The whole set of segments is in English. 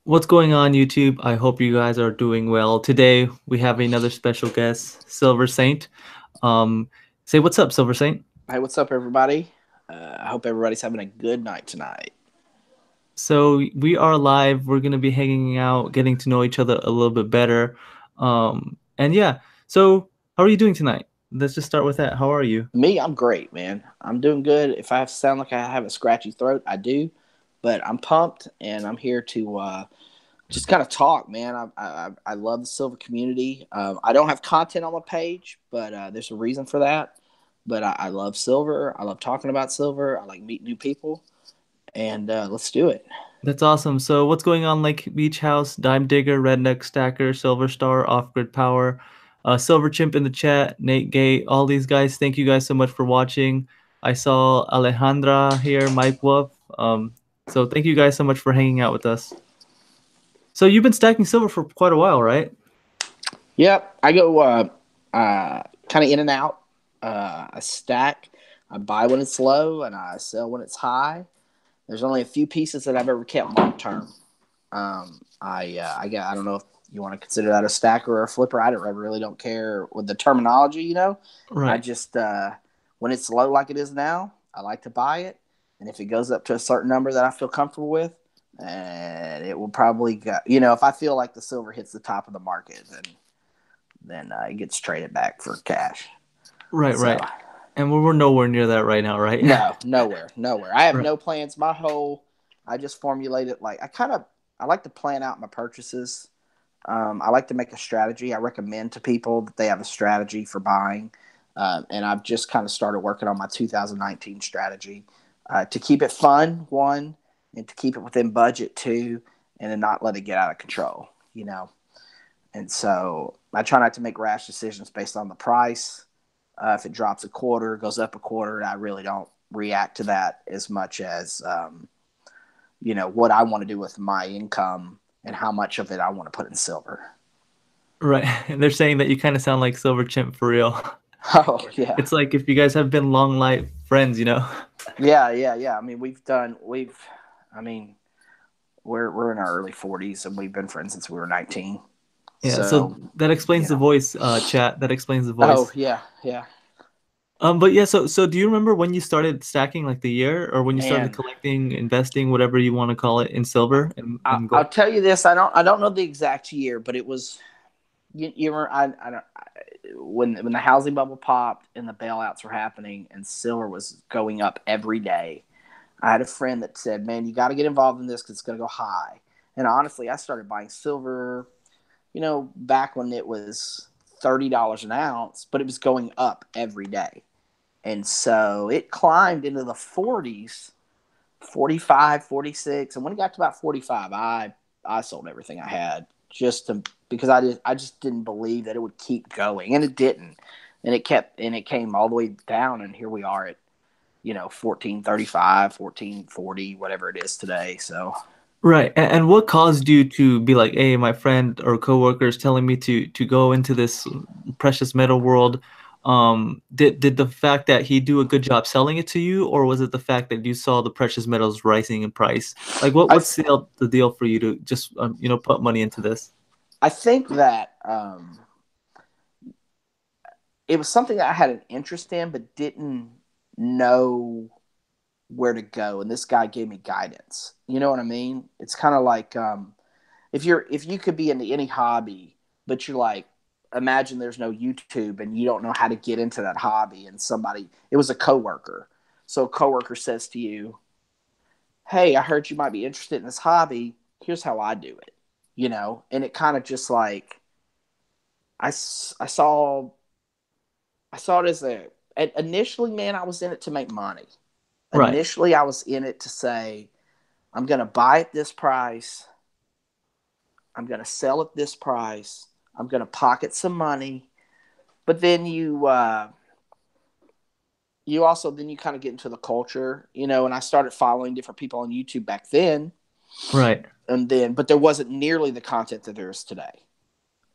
What's going on, YouTube? I hope you guys are doing well. Today we have another special guest, Silver Saint. Um, say what's up, Silver Saint. Hey, what's up, everybody? I hope everybody's having a good night tonight. So we are live. We're gonna be hanging out, getting to know each other a little bit better. And yeah. So how are you doing tonight? Let's just start with that. How are you? Me, I'm great, man. I'm doing good. If I sound like I have a scratchy throat, I do, but I'm pumped and I'm here to just kind of talk, man. I love the silver community. I don't have content on my page, but there's a reason for that. But I love silver. I love talking about silver. I like meeting new people, and let's do it. That's awesome. So what's going on, Lake Beach House, Dime Digger, Redneck Stacker, Silver Star, Off Grid Power, Silver Chimp in the chat, Nate Gate, all these guys. Thank you guys so much for watching. I saw Alejandra here, Mike Wolf. So thank you guys so much for hanging out with us. So you've been stacking silver for quite a while, right? Yep, I go kind of in and out. I stack. I buy when it's low and I sell when it's high. There's only a few pieces that I've ever kept long term. I don't know if you want to consider that a stacker or a flipper. I really don't care with the terminology. I Right. just when it's low like it is now, I like to buy it, and if it goes up to a certain number that I feel comfortable with, and it will probably go. If I feel like the silver hits the top of the market, then it gets traded back for cash. Right, So right. And we're nowhere near that right now, right? no, nowhere. I have Right. no plans. I just formulate it like I like to plan out my purchases. I like to make a strategy. I recommend to people that they have a strategy for buying, and I've just kind of started working on my 2019 strategy to keep it fun, one, and to keep it within budget, two, and then not let it get out of control. And so I try not to make rash decisions based on the price. If it drops a quarter, goes up a quarter, I really don't react to that as much as what I want to do with my income and how much of it I want to put in silver. Right. And they're saying that you kind of sound like Silver Chimp for real. Oh yeah, It's like if you guys have been long life friends, you know? yeah. I mean, I mean, we're in our early 40s and we've been friends since we were 19. Yeah, so So that explains you the know, voice, chat. That explains the oh voice. yeah, But yeah, so do you remember when you started stacking, like the year, or when you started man. collecting, investing, whatever you want to call it, in silver and I'll gold? tell you this. I don't know the exact year, but it was you remember, I don't when the housing bubble popped and the bailouts were happening and silver was going up every day. I had a friend that said, "Man, you got to get involved in this because it's going to go high." And honestly, I started buying silver, back when it was $30 an ounce, but it was going up every day, and so it climbed into the 40s, 45, 46, and when it got to about 45, I sold everything I had just to because I just didn't believe that it would keep going, and it didn't, and it came all the way down, and here we are at 1435, 1440, whatever it is today. So Right. And what caused you to be like, hey, my friend or coworker is telling me to go into this precious metal world? Did the fact that he do a good job selling it to you, or was it the fact that you saw the precious metals rising in price? Like, I what's the deal for you to just put money into this? I think that it was something that I had an interest in, but didn't know where to go, and this guy gave me guidance. You know what I mean? It's kind of like if you could be into any hobby, but you're like, imagine there's no YouTube and you don't know how to get into that hobby, and it was a coworker. So a coworker says to you, "Hey, I heard you might be interested in this hobby. Here's how I do it." And it kind of just like I saw it as initially, man, I was in it to make money. Right. Initially, I was in it to say, I'm going to buy at this price. I'm going to sell at this price. I'm going to pocket some money. But then you kind of get into the culture, and I started following different people on YouTube back then. Right. But there wasn't nearly the content that there is today.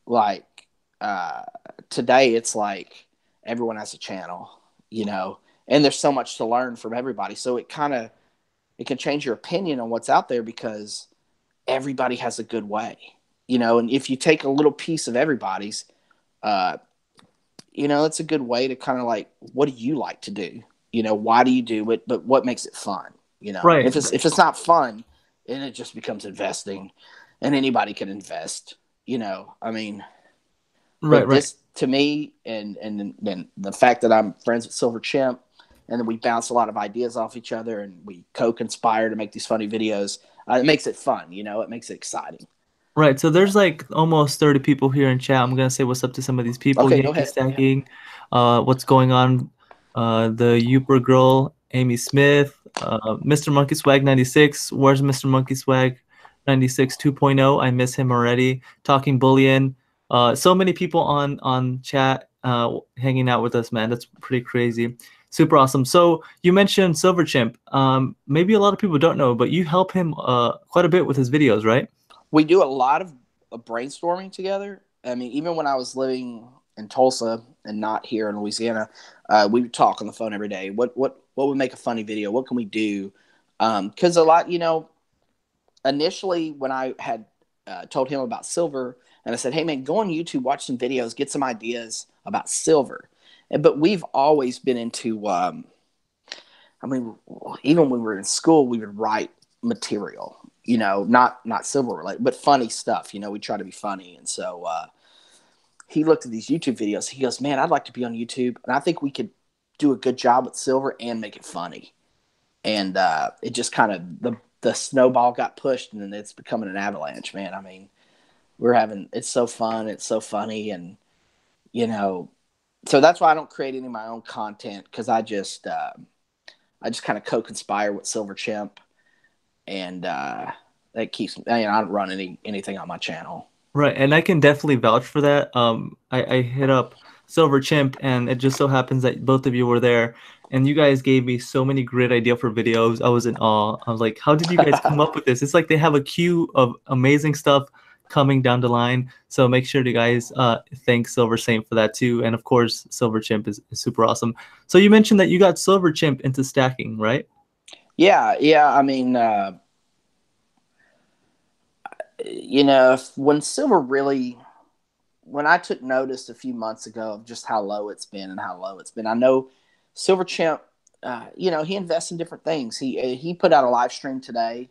Like, uh, today it's like everyone has a channel, and there's so much to learn from everybody. So it can change your opinion on what's out there because everybody has a good way, and if you take a little piece of everybody's, uh, it's a good way to kind of like, what do you like to do? Why do you do it? But what makes it fun? Right. If it's not fun, then it just becomes investing, and anybody can invest. I mean, Right. but Right. this to me, and then the fact that I'm friends with Silver Chimp, and then we bounce a lot of ideas off each other, and we co-conspire to make these funny videos. It makes it fun. It makes it exciting. Right. So there's like almost 30 people here in chat. I'm gonna say what's up to some of these people. Okay, go Yankee ahead. stacking. What's going on? The Youper girl, Amy Smith, Mr. Monkey Swag 96. Where's Mr. Monkey Swag 96 2.0? I miss him already. Talking Bullion. So many people on chat hanging out with us, man. That's pretty crazy. Super awesome. So you mentioned Silver Chimp. Maybe a lot of people don't know, but you help him quite a bit with his videos, right? We do a lot of brainstorming together. I mean, even when I was living in Tulsa and not here in Louisiana, we would talk on the phone every day. What would make a funny video? What can we do? Because a lot, initially when I had told him about silver, and I said, "Hey man, go on YouTube, watch some videos, get some ideas about silver." But we've always been into. I mean, even when we were in school, we would write material. Not silver related, but funny stuff. We try to be funny, and so he looked at these YouTube videos. He goes, "Man, I'd like to be on YouTube, and I think we could do a good job with silver and make it funny." And it just kind of the snowball got pushed, and then it's becoming an avalanche, man. I mean, it's so fun, it's so funny, and you know, so that's why I don't create any of my own content, because I just kind of co-conspire with Silver Chimp, and that keeps me. I don't run anything on my channel. Right, and I can definitely vouch for that. I hit up Silver Chimp, and it just so happens that both of you were there, and you guys gave me so many great ideas for videos. I was in awe. I was like, "How did you guys come up with this?" It's like they have a queue of amazing stuff coming down the line. So make sure to guys thank Silver Saint for that too, and of course, Silver Chimp is super awesome. So you mentioned that you got Silver Chimp into stacking, right? Yeah, yeah. I mean, when silver really, when I took notice a few months ago of just how low it's been and how low it's been, I know Silver Chimp, he invests in different things. He put out a live stream today.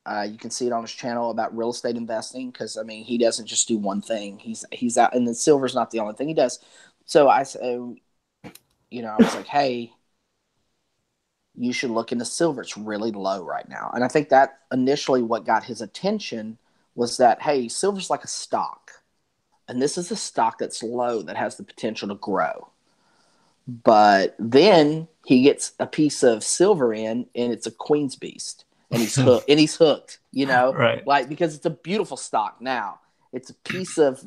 You can see it on his channel about real estate investing, because I mean, he doesn't just do one thing. He's out, and then silver's not the only thing he does. So I was like, hey, you should look into silver. It's really low right now. And I think that initially what got his attention was that, hey, silver's like a stock. And this is a stock that's low that has the potential to grow. But then he gets a piece of silver in, and it's a queen's beast. And he's hooked. And he's hooked, Right. like, because it's a beautiful stock now. It's a piece of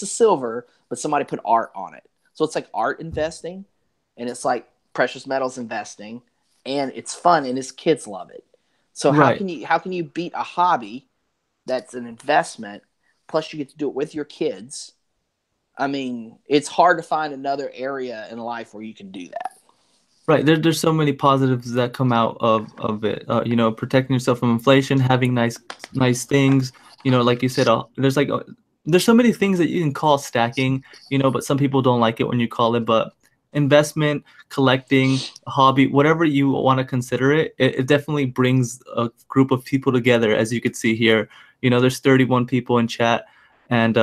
silver, but somebody put art on it. So it's like art investing, and it's like precious metals investing, and it's fun, and his kids love it. So how Right. can you beat a hobby that's an investment, plus you get to do it with your kids? I mean, it's hard to find another area in life where you can do that. Right. There's so many positives that come out of it. Protecting yourself from inflation, having nice things. Like you said, there's so many things that you can call stacking. But some people don't like it when you call it. But investment, collecting, hobby, whatever you want to consider it definitely brings a group of people together. As you could see here, there's 31 people in chat, and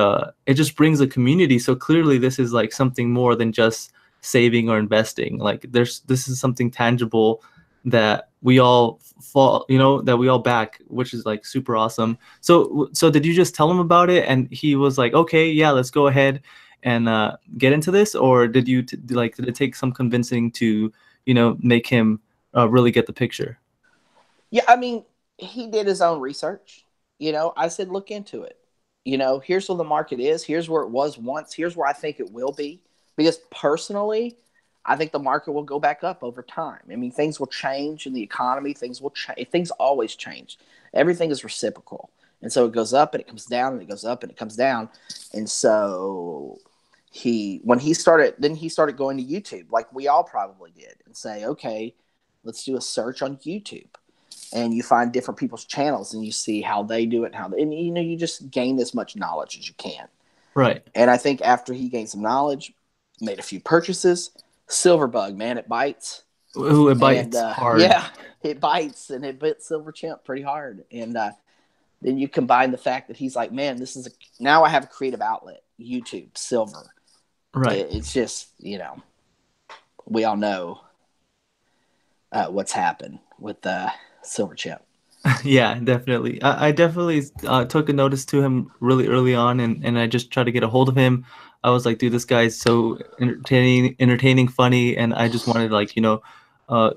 it just brings a community. So clearly, this is like something more than just saving or investing. Like this is something tangible that we all that we all back, which is like super awesome. So did you just tell him about it and he was like, okay, yeah, let's go ahead and get into this, or did you did it take some convincing to make him really get the picture? Yeah, I mean, he did his own research. I said, look into it. Here's where the market is. Here's where it was once. Here's where I think it will be. Because personally, I think the market will go back up over time. I mean, things will change in the economy. Things will change. Things always change. Everything is reciprocal. And so it goes up and it comes down, and it goes up and it comes down. And so when he started, then he started going to YouTube, like we all probably did, and say, okay, let's do a search on YouTube. and you find different people's channels and you see how they do it and and you just gain as much knowledge as you can. Right. And I think after he gained some knowledge, made a few purchases, Silverbug, man, it bites. Ooh, it And bites hard. yeah, it bites, and it bit Silver Chimp pretty hard. And then you combine the fact that he's like, man, now I have a creative outlet, YouTube, Silver. Right. It's just, we all know what's happened with Silver Chimp. Yeah, definitely. I definitely took a notice to him really early on, and I just tried to get a hold of him. I was like, dude, this guy's so entertaining, funny, and I just wanted to, like,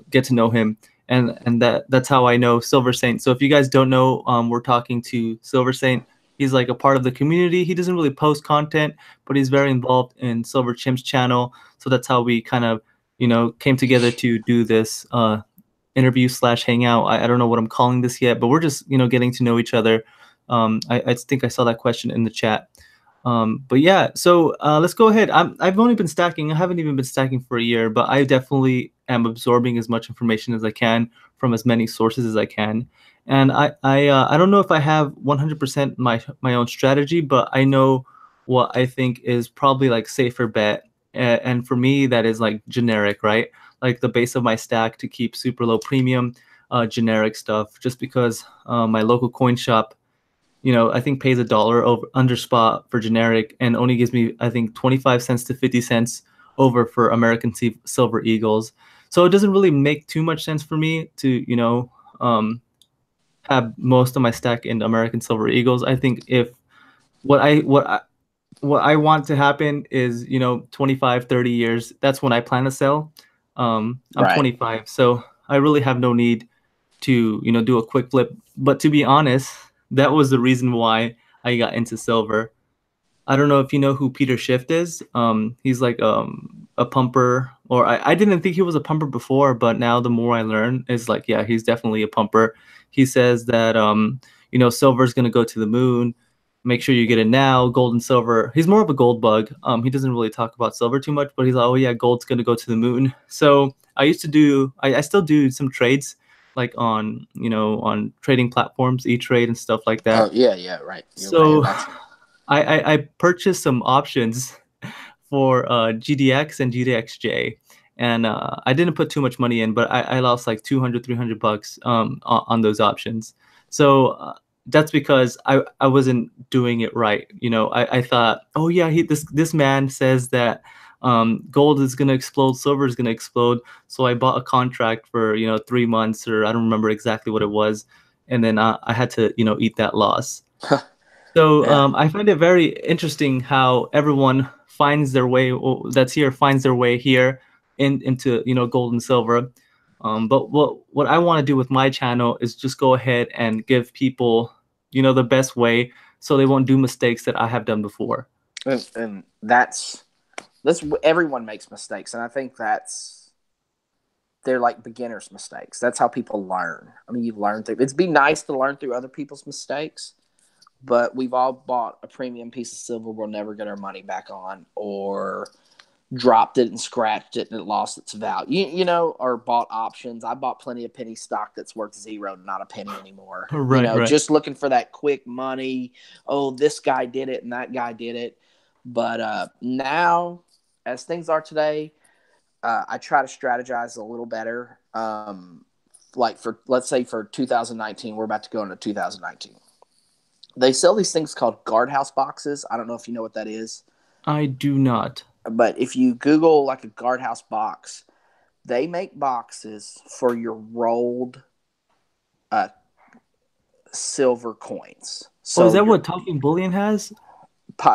get to know him, and that's how I know Silver Saint. So if you guys don't know, we're talking to Silver Saint. He's like a part of the community. He doesn't really post content, but he's very involved in Silver Chimp's channel. So that's how we kind of, came together to do this interview slash hangout. I don't know what I'm calling this yet, but we're just getting to know each other. I think I saw that question in the chat. But yeah, so let's go ahead. I've only been stacking. I haven't even been stacking for a year, but I definitely am absorbing as much information as I can from as many sources as I can. And I don't know if I have 100% my own strategy, but I know what I think is probably like safer bet. And for me, that is like generic, right? Like the base of my stack to keep super low premium, generic stuff. Just because my local coin shop, I think pays $1 over under spot for generic and only gives me, I think, 25 cents to 50 cents over for American Silver Eagles. So it doesn't really make too much sense for me to, have most of my stack in American Silver Eagles. I think if what I what I, what I want to happen is, 25, 30 years, that's when I plan to sell. I'm Right. 25, so I really have no need to, do a quick flip. But to be honest, that was the reason why I got into silver. I don't know if you know who Peter Schiff is. He's like a pumper, or I didn't think he was a pumper before, but now the more I learn, is like, yeah, he's definitely a pumper. He says that silver is gonna go to the moon. Make sure you get it now. Gold and silver. He's more of a gold bug. He doesn't really talk about silver too much, but he's like, oh yeah, gold's gonna go to the moon. So I used to do, I still do some trades like on trading platforms, E-Trade and stuff like Oh that. yeah, yeah, right. You're paying So back. I purchased some options for GDX and GDXJ, and I didn't put too much money in, but I lost like 200, $300 on those options. So that's because I wasn't doing it right. I thought, oh yeah, this man says that gold is gonna explode, silver is gonna explode. So I bought a contract for 3 months, or I don't remember exactly what it was, and then I had to eat that loss. So Yeah. I find it very interesting how everyone finds their way, or that's here, finds their way here into gold and silver. But what I want to do with my channel is just go ahead and give people the best way, so they won't do mistakes that I have done before. And that's everyone makes mistakes, and I think they're like beginners' mistakes. That's how people learn. I mean, you learn through. It'd be nice to learn through other people's mistakes, but we've all bought a premium piece of silver we'll never get our money back on, or dropped it and scratched it and it lost its value. Or bought options. I bought plenty of penny stock that's worth zero, not a penny anymore. Right, right. Just looking for that quick money. Oh, this guy did it and that guy did it. But now, as things are today, I try to strategize a little better. Like let's say for 2019, we're about to go into 2019. They sell these things called guardhouse boxes. I don't know if you know what that is, I do not. but if you Google like a guardhouse box, they make boxes for your rolled uh, silver coins. Oh, is So that your what Talking Bullion has?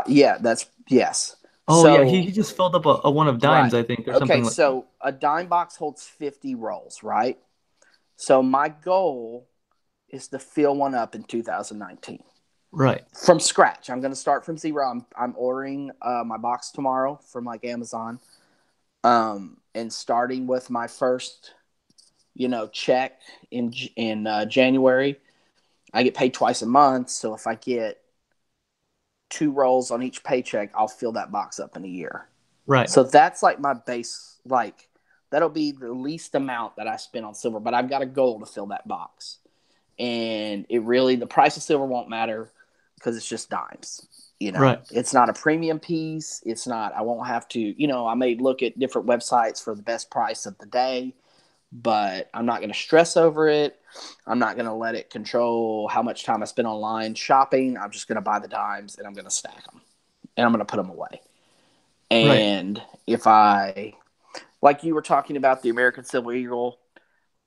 yeah, that's yes. Oh yeah, he So just filled up a one of dimes, right, I think, or okay. something like that. So a dime box holds 50 rolls, right? So my goal is to fill one up in 2019 Right. from scratch. I'm going to start from zero. I'm ordering my box tomorrow from like Amazon, and starting with my first, check in January. I get paid twice a month, so if I get 2 rolls on each paycheck, I'll fill that box up in a year. Right. So that's like my base. Like that'll be the least amount that I spend on silver, but I've got a goal to fill that box. and the price of silver won't matter because it's just dimes. Right. It's not a premium piece. It's not. I won't have to. I may look at different websites for the best price of the day, but I'm not going to stress over it. I'm not going to let it control how much time I spend online shopping. I'm just going to buy the dimes and I'm going to stack them and I'm going to put them away. Right. And if I, like you were talking about the American Silver Eagle,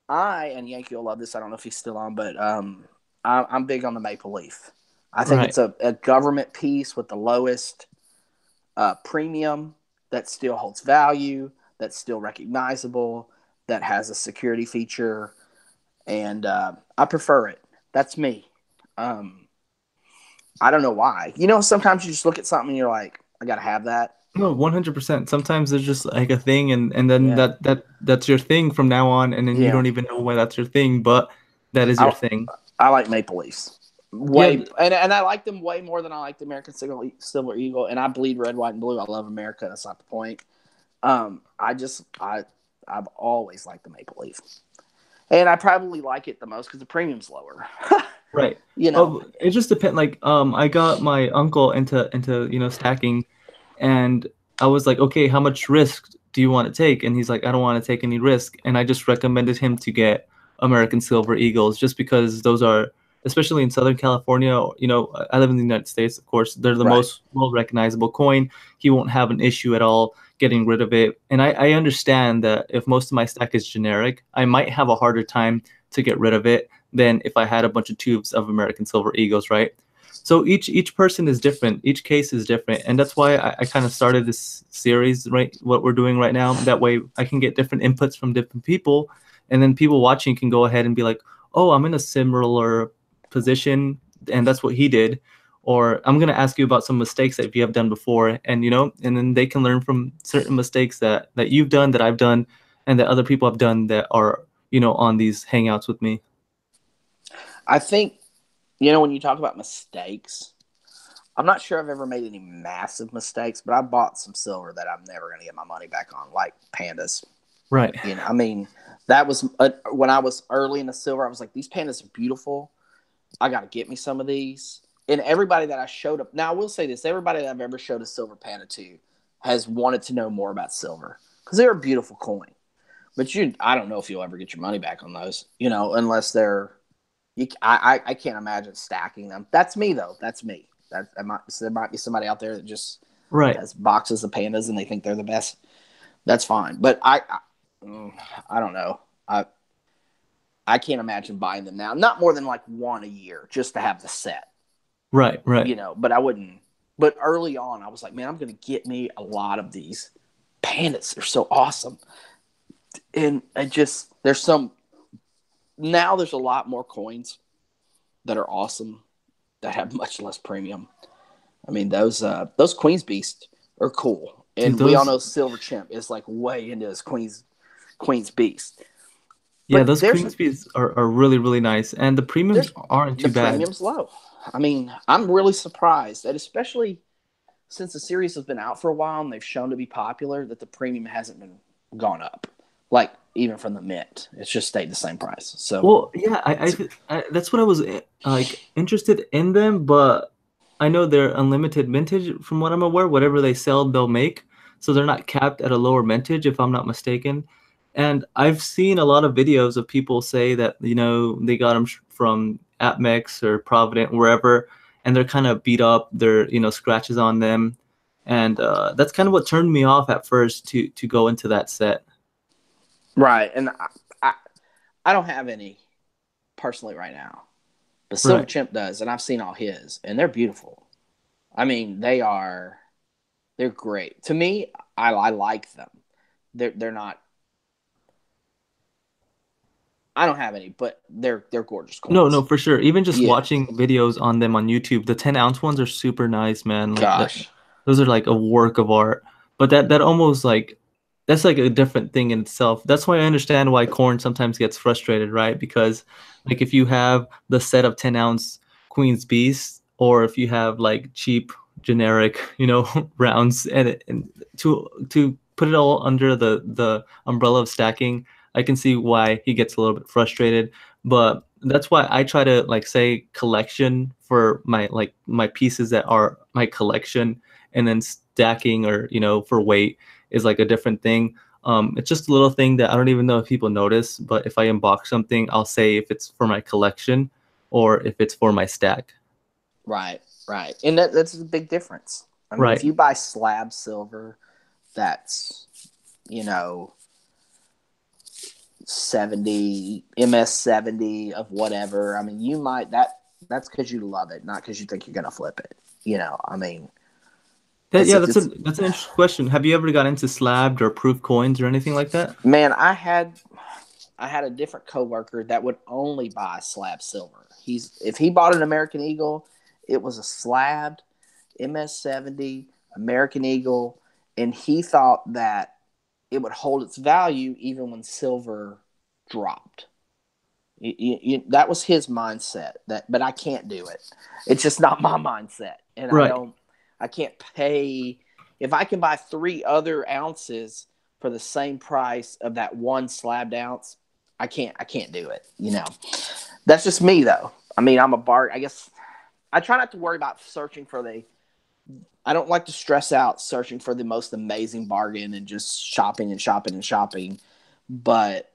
and Yankee will love this. I don't know if he's still on, but I'm big on the maple leaf. I think Right. it's a government piece with the lowest premium that still holds value, that's still recognizable, that has a security feature, and I prefer it. That's me. I don't know why. Sometimes you just look at something and you're like, I gotta have that. No, 100%. Sometimes there's just like a thing, and then Yeah, that's your thing from now on, and then you yeah. don't even know why that's your thing, but that is your I thing. I like maple leafs Yeah, way, and I like them way more than I like the American Silver Eagle. And I bleed red, white, and blue. I love America. That's not the point. I've always liked the maple leaf, and I probably like it the most because the premium's lower. right. you know, Oh, it just depends. Like, I got my uncle into stacking, and I was like, okay, how much risk do you want to take? And he's like, I don't want to take any risk. And I just recommended him to get American Silver Eagles just because those are, especially in Southern California, I live in the United States, of course, they're the right? most well recognizable coin. He won't have an issue at all getting rid of it. And I understand that if most of my stack is generic, I might have a harder time to get rid of it than if I had a bunch of tubes of American Silver Eagles, right? So each person is different, each case is different, and that's why I kind of started this series, right? What we're doing right now, that way I can get different inputs from different people, and then people watching can go ahead and be like, oh, I'm in a similar position, and that's what he did, or I'm gonna ask you about some mistakes that you have done before, and and then they can learn from certain mistakes that you've done, that I've done, and that other people have done that are on these hangouts with me. I think when you talk about mistakes, I'm not sure I've ever made any massive mistakes, but I bought some silver that I'm never going to get my money back on, like pandas. Right. I mean, that was when I was early in the silver. I was like, these pandas are beautiful. I got to get me some of these. And everybody that I showed up, now I will say this: everybody that I've ever showed a silver panda to has wanted to know more about silver because they're a beautiful coin. But I don't know if you'll ever get your money back on those, unless they're. I can't imagine stacking them. That's me though. That's me. There might be somebody out there that just Right. has boxes of pandas and they think they're the best. That's fine. But I don't know. I can't imagine buying them now. Not more than like one a year just to have the set. Right. Right. But I wouldn't. But early on, I was like, man, I'm going to get me a lot of these pandas. They're so awesome. And there's a lot more coins that are awesome that have much less premium. I mean, those Queen's Beast are cool. Dude, And we all those know Silver Chimp is like way into his Queen's Beast. yeah, But those queen speeds are really really nice, and the premiums there's aren't the too bad. premium's low. I mean, I'm really surprised that, especially since the series has been out for a while and they've shown to be popular, that the premium hasn't been gone up. Like even from the mint, it's just stayed the same price. So Well, yeah, that's what I was like interested in them, but I know they're unlimited mintage from what I'm aware. Whatever they sell, they'll make, so they're not capped at a lower mintage, if I'm not mistaken. And I've seen a lot of videos of people say that they got them from AppMex or Provident, wherever, and they're kind of beat up. There, scratches on them, and that's kind of what turned me off at first to go into that set. right, and I, I don't have any personally right now, but Silver Right. Chimp does, and I've seen all his, and they're beautiful. I mean, they're great to me. I like them. They're not. I don't have any, but they're gorgeous No, no, coins. for sure. Even just Yeah, watching videos on them on YouTube, the 10-ounce ones are super nice, man. Like that, gosh, those are like a work of art. But that almost like that's like a different thing in itself. That's why I understand why corn sometimes gets frustrated, right? Because like if you have the set of 10-ounce Queen's Beast, or if you have like cheap generic, rounds, and to put it all under the umbrella of stacking, I can see why he gets a little bit frustrated. But that's why I try to like say collection for my pieces that are my collection, and then stacking or for weight is like a different thing. It's just a little thing that I don't even know if people notice, but if I unbox something, I'll say if it's for my collection or if it's for my stack. Right, right. And that's a big difference. I mean, if Right. you buy slab silver, that's, you know, 70 MS 70 of whatever. I mean, you might that's because you love it, not because you think you're gonna flip it. I mean, Yeah, it's that's an interesting question. Have you ever got into slabbed or proof coins or anything like that? man, I had a different coworker that would only buy slab silver. If he bought an American Eagle, it was a slabbed MS 70 American Eagle, and he thought that it would hold its value even when silver dropped. That was his mindset. But I can't do it. It's just not my mindset, and I Right. don't. I can't pay if I can buy 3 other ounces for the same price of that one slabbed ounce. I can't. I can't do it. That's just me though. I mean, I'm a bar. I guess I try not to worry about searching for the. I don't like to stress out searching for the most amazing bargain and just shopping and shopping and shopping. But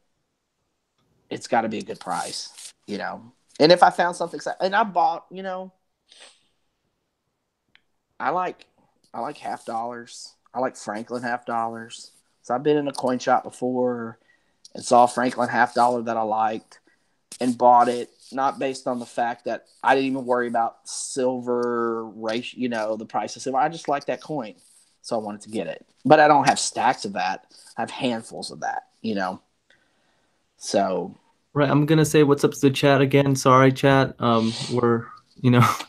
it's got to be a good price. And if I found something, and I bought, I like, I like half dollars. I like Franklin half dollars. So I've been in a coin shop before and saw a Franklin half dollar that I liked and bought it. Not based on the fact that I didn't even worry about silver ratio, the price of silver. I just like that coin, so I wanted to get it. But I don't have stacks of that. I have handfuls of that. So Right, I'm gonna say what's up to the chat again. Sorry, chat. We're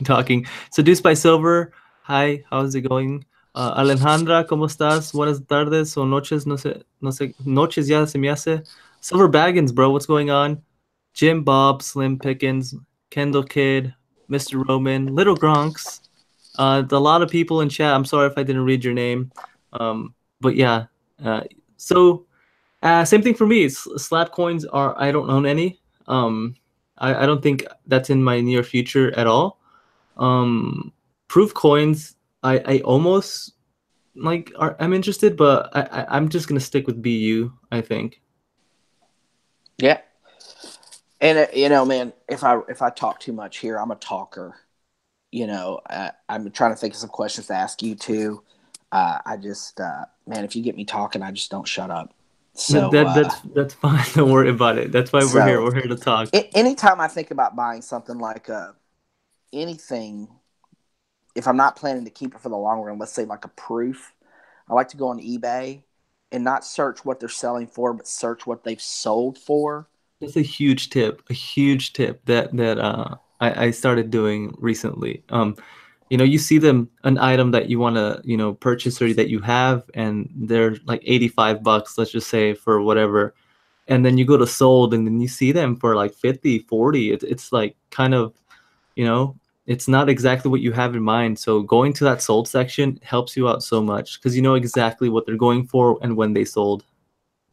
talking. Seduced by Silver. Hi, how's it going? Alejandra, ¿cómo estás? Buenas tardes o noches, no sé, noches ya se me hace. Silver Baggins, bro, what's going on? Jim Bob, Slim Pickens, Kendall Kid, Mr. Roman, Little Gronks. A lot of people in chat. I'm sorry if I didn't read your name. But yeah. So same thing for me. Slab coins are I don't own any. I don't think that's in my near future at all. Proof coins I almost I'm interested, but I'm just gonna stick with BU. I think. yeah, and man, if I talk too much here, I'm a talker. I'm trying to think of some questions to ask you too. I just, man, if you get me talking, I just don't shut up. So, That's fine. Don't worry about it. That's why we're here. so We're here to talk. anytime I think about buying something like anything, if I'm not planning to keep it for the long run, let's say like a proof, I like to go on eBay and not search what they're selling for, but search what they've sold for. That's a huge tip. A huge tip that I started doing recently. You see an item that you want to, purchase or that you have, and they're like $85, let's just say, for whatever. And then you go to sold and then you see them for like 50, 40. It's like kind of, you know, it's not exactly what you have in mind. So going to that sold section helps you out so much because you know exactly what they're going for and when they sold.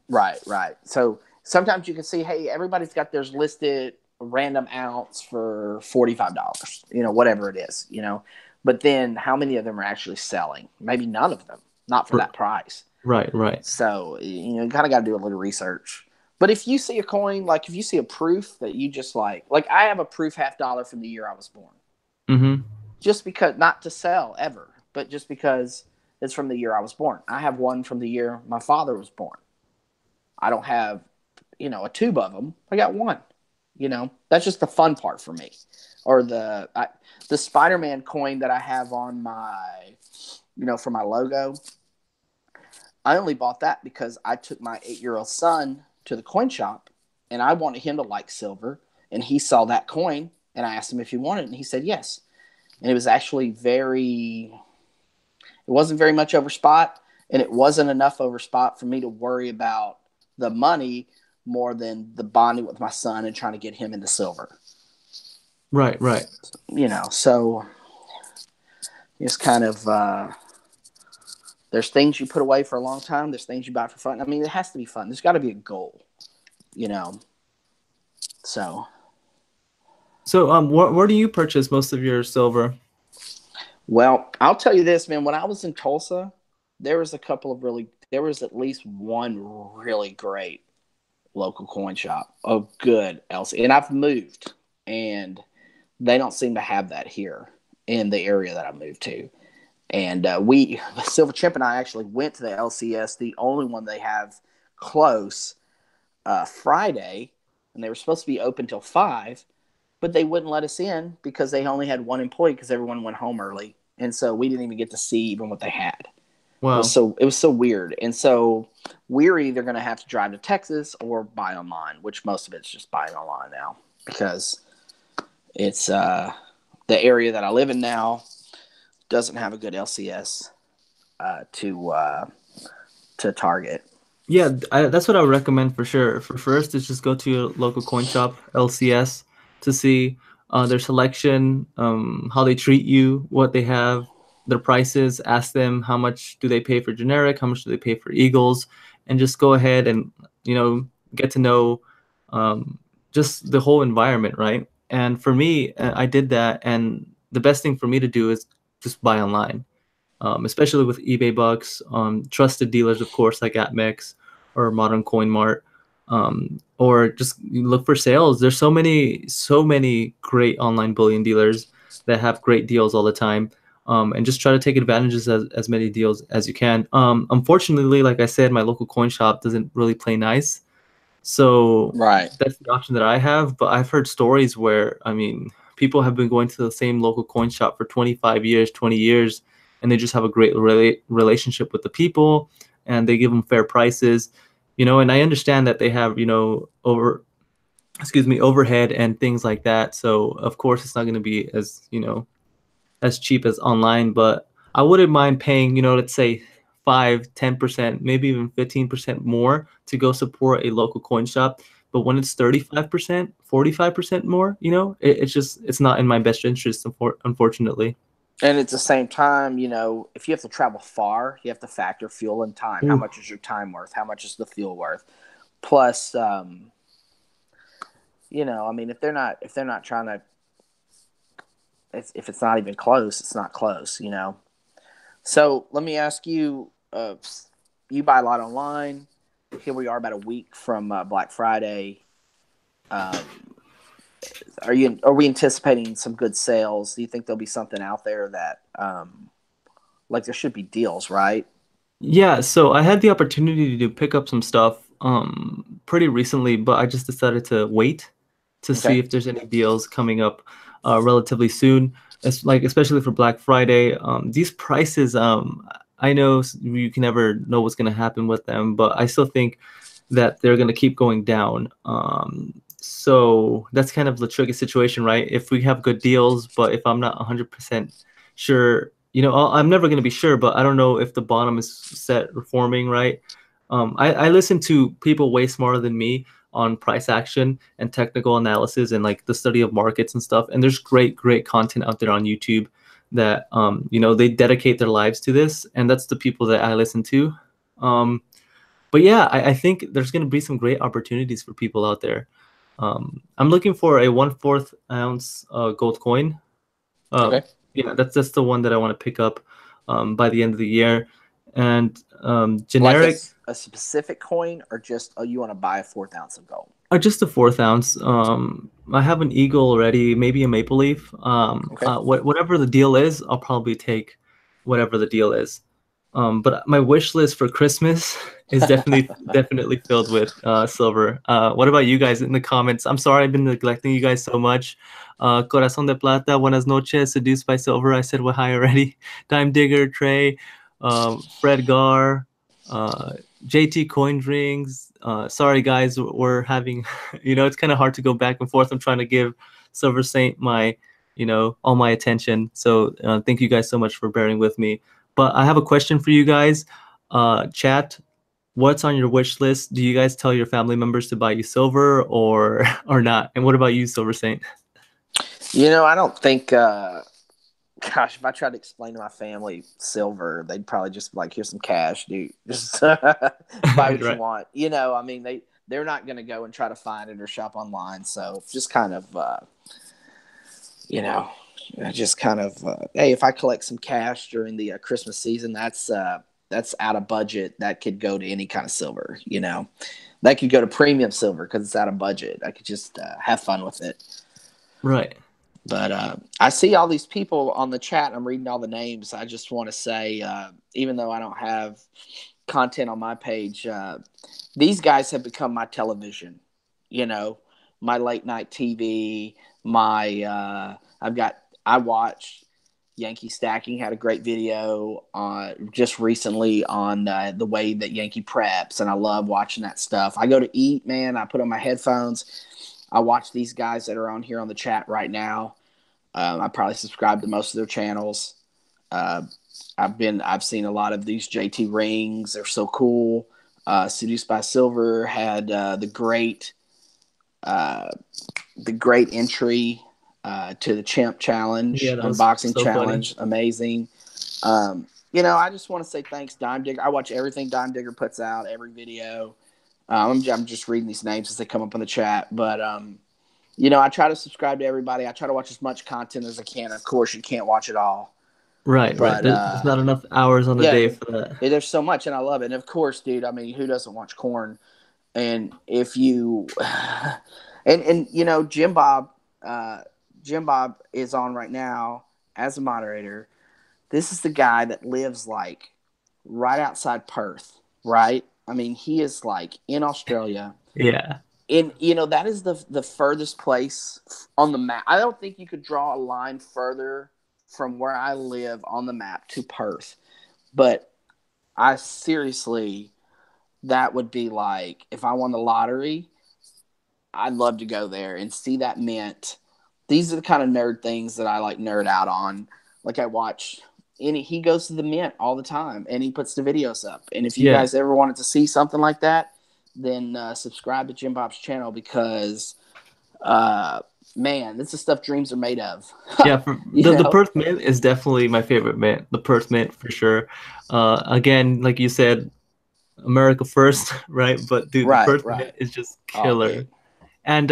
Right, right. So sometimes you can see, hey, everybody's got theirs listed random ounce for $45, whatever it is. But then how many of them are actually selling? Maybe none of them, not for R- that price. Right, right. So, you kind of got to do a little research. But if you see a coin, like if you see a proof that you just like I have a proof half dollar from the year I was born. Mm-hmm. Just because, not to sell ever, but just because it's from the year I was born. I have one from the year my father was born. I don't have, a tube of them. I got one. That's just the fun part for me. Or the Spider-Man coin that I have on my, for my logo. I only bought that because I took my 8-year-old son to the coin shop, and I wanted him to like silver, and he saw that coin, and I asked him if he wanted it, and he said yes. And it was actually it wasn't very much over spot, and it wasn't enough over spot for me to worry about the money more than the bonding with my son and trying to get him into silver. Right, right. So it's kind of there's things you put away for a long time. There's things you buy for fun. I mean, it has to be fun. There's got to be a goal. you know. So So where do you purchase most of your silver? Well, I'll tell you this, man. When I was in Tulsa, there was a couple of really, there was at least one really great local coin shop. Oh, good, Elsie. And I've moved, and they don't seem to have that here in the area that I moved to. And Silver Chimp and I actually went to the LCS, the only one they have close, Friday, and they were supposed to be open till 5, but they wouldn't let us in because they only had one employee because everyone went home early. And so we didn't even get to see even what they had. Wow. It was so weird. And so we're either going to have to drive to Texas or buy online, which most of it's just buying online now because it's the area that I live in now doesn't have a good LCS to target. Yeah, that's what I would recommend for sure. For first, is just go to your local coin shop, LCS, to see their selection, how they treat you, what they have, their prices. Ask them how much do they pay for generic, how much do they pay for Eagles, and just go ahead and get to know um, just the whole environment, right? And for me, I did that, and the best thing for me to do is just buy online, especially with eBay Bucks, trusted dealers, of course, like AtMex or Modern Coin Mart, or just look for sales. There's so many great online bullion dealers that have great deals all the time. And just try to take advantages as many deals as you can. Unfortunately, like I said, my local coin shop doesn't really play nice. So Right. that's the option that I have. But I've heard stories where, I mean, people have been going to the same local coin shop for 25 years, 20 years, and they just have a great relationship with the people, and they give them fair prices, and I understand that they have, overhead and things like that. So of course it's not going to be as cheap as online, but I wouldn't mind paying, let's say 5, 10%, maybe even 15% more to go support a local coin shop. But when it's 35%, 45% more, it's not in my best interest, unfortunately. And at the same time, if you have to travel far, you have to factor fuel and time. How Ooh. much is your time worth? How much is the fuel worth? Plus, I mean, if they're not trying to, if it's not even close, it's not close. So let me ask you, you buy a lot online. Here we are about a week from Black Friday. Um, are we anticipating some good sales? Do you think there'll be something out there that, like there should be deals, right? Yeah, so I had the opportunity to pick up some stuff pretty recently, but I just decided to wait to see Okay. if there's any deals coming up relatively soon. Especially for Black Friday. These prices, I know you can never know what's going to happen with them, but I still think that they're going to keep going down. So that's kind of the tricky situation, right? If we have good deals, but if I'm not 100% sure, I'm never going to be sure, but I don't know if the bottom is set or forming, right? I listen to people way smarter than me on price action and technical analysis and like the study of markets and stuff. And there's great content out there on YouTube that, they dedicate their lives to this. And that's the people that I listen to. But yeah, I think there's going to be some great opportunities for people out there. I'm looking for a 1/4 ounce gold coin. Uh, Okay. yeah, that's the one that I want to pick up by the end of the year. And Like generic, a specific coin, or just, oh, you want to buy a 4th ounce of gold? just a 1/4 ounce. I have an eagle already, maybe a maple leaf. Okay. Whatever the deal is, I'll probably take whatever the deal is. But my wish list for Christmas is definitely filled with silver. What about you guys in the comments? I'm sorry I've been neglecting you guys so much. Corazon de Plata, Buenas noches, Seduced by Silver. I said well hi already. Dime Digger, Trey, Fred Gar, uh, JT Coin Rings. Sorry guys, we're having, it's kind of hard to go back and forth. I'm trying to give Silver Saint all my attention. So thank you guys so much for bearing with me. But I have a question for you guys. Chat, what's on your wish list? Do you guys tell your family members to buy you silver or or not? And what about you, Silver Saint? I don't think. Gosh, if I tried to explain to my family silver, they'd probably just be like, "Here's some cash, dude. Just buy what you Right. want." I mean, they're not going to go and try to find it or shop online. So just kind of you know, I just kind of hey, if I collect some cash during the Christmas season, that's out of budget. That could go to any kind of silver, you know. That could go to premium silver because it's out of budget. I could just have fun with it. Right. But I see all these people on the chat. I'm reading all the names. I just want to say, even though I don't have content on my page, these guys have become my television. You know, my late night TV. My I watched Yankee Stacking had a great video on just recently on the way that Yankee preps, and I love watching that stuff. I go to eat, man. I put on my headphones. I watch these guys that are on here on the chat right now. I probably subscribe to most of their channels. Uh, I've seen a lot of these JT rings. They're so cool. Seduced by Silver had uh, the great entry to the Chimp Yeah, Challenge, that was Unboxing so funny. Challenge. Amazing. You know, I just want to say thanks, Dime Digger. I watch everything Dime Digger puts out, every video. I'm just reading these names as they come up in the chat. But, you know, I try to subscribe to everybody. I try to watch as much content as I can. Of course, you can't watch it all. Right, right. But, There's not enough hours on the yeah, day for that. there's so much, and I love it. And, of course, dude, I mean, who doesn't watch Corn? And if you and you know Jim Bob is on right now as a moderator. This is the guy that lives like right outside Perth, right? I mean, he is like in Australia. Yeah. And you know, that is the furthest place on the map. I don't think you could draw a line further from where I live on the map to Perth. But I seriously, that would be like if I won the lottery, I'd love to go there and see that mint. These are the kind of nerd things that I like nerd out on. Like I watch he goes to the mint all the time and he puts the videos up. And if you Yeah. guys ever wanted to see something like that, then subscribe to Jim Bob's channel because man, this is stuff dreams are made of. Yeah, for You the know? Perth Mint is definitely my favorite mint. The Perth Mint for sure. Again, like you said, America first, right? But dude, the Right, Perth Mint right. is just Oh, killer. dude. And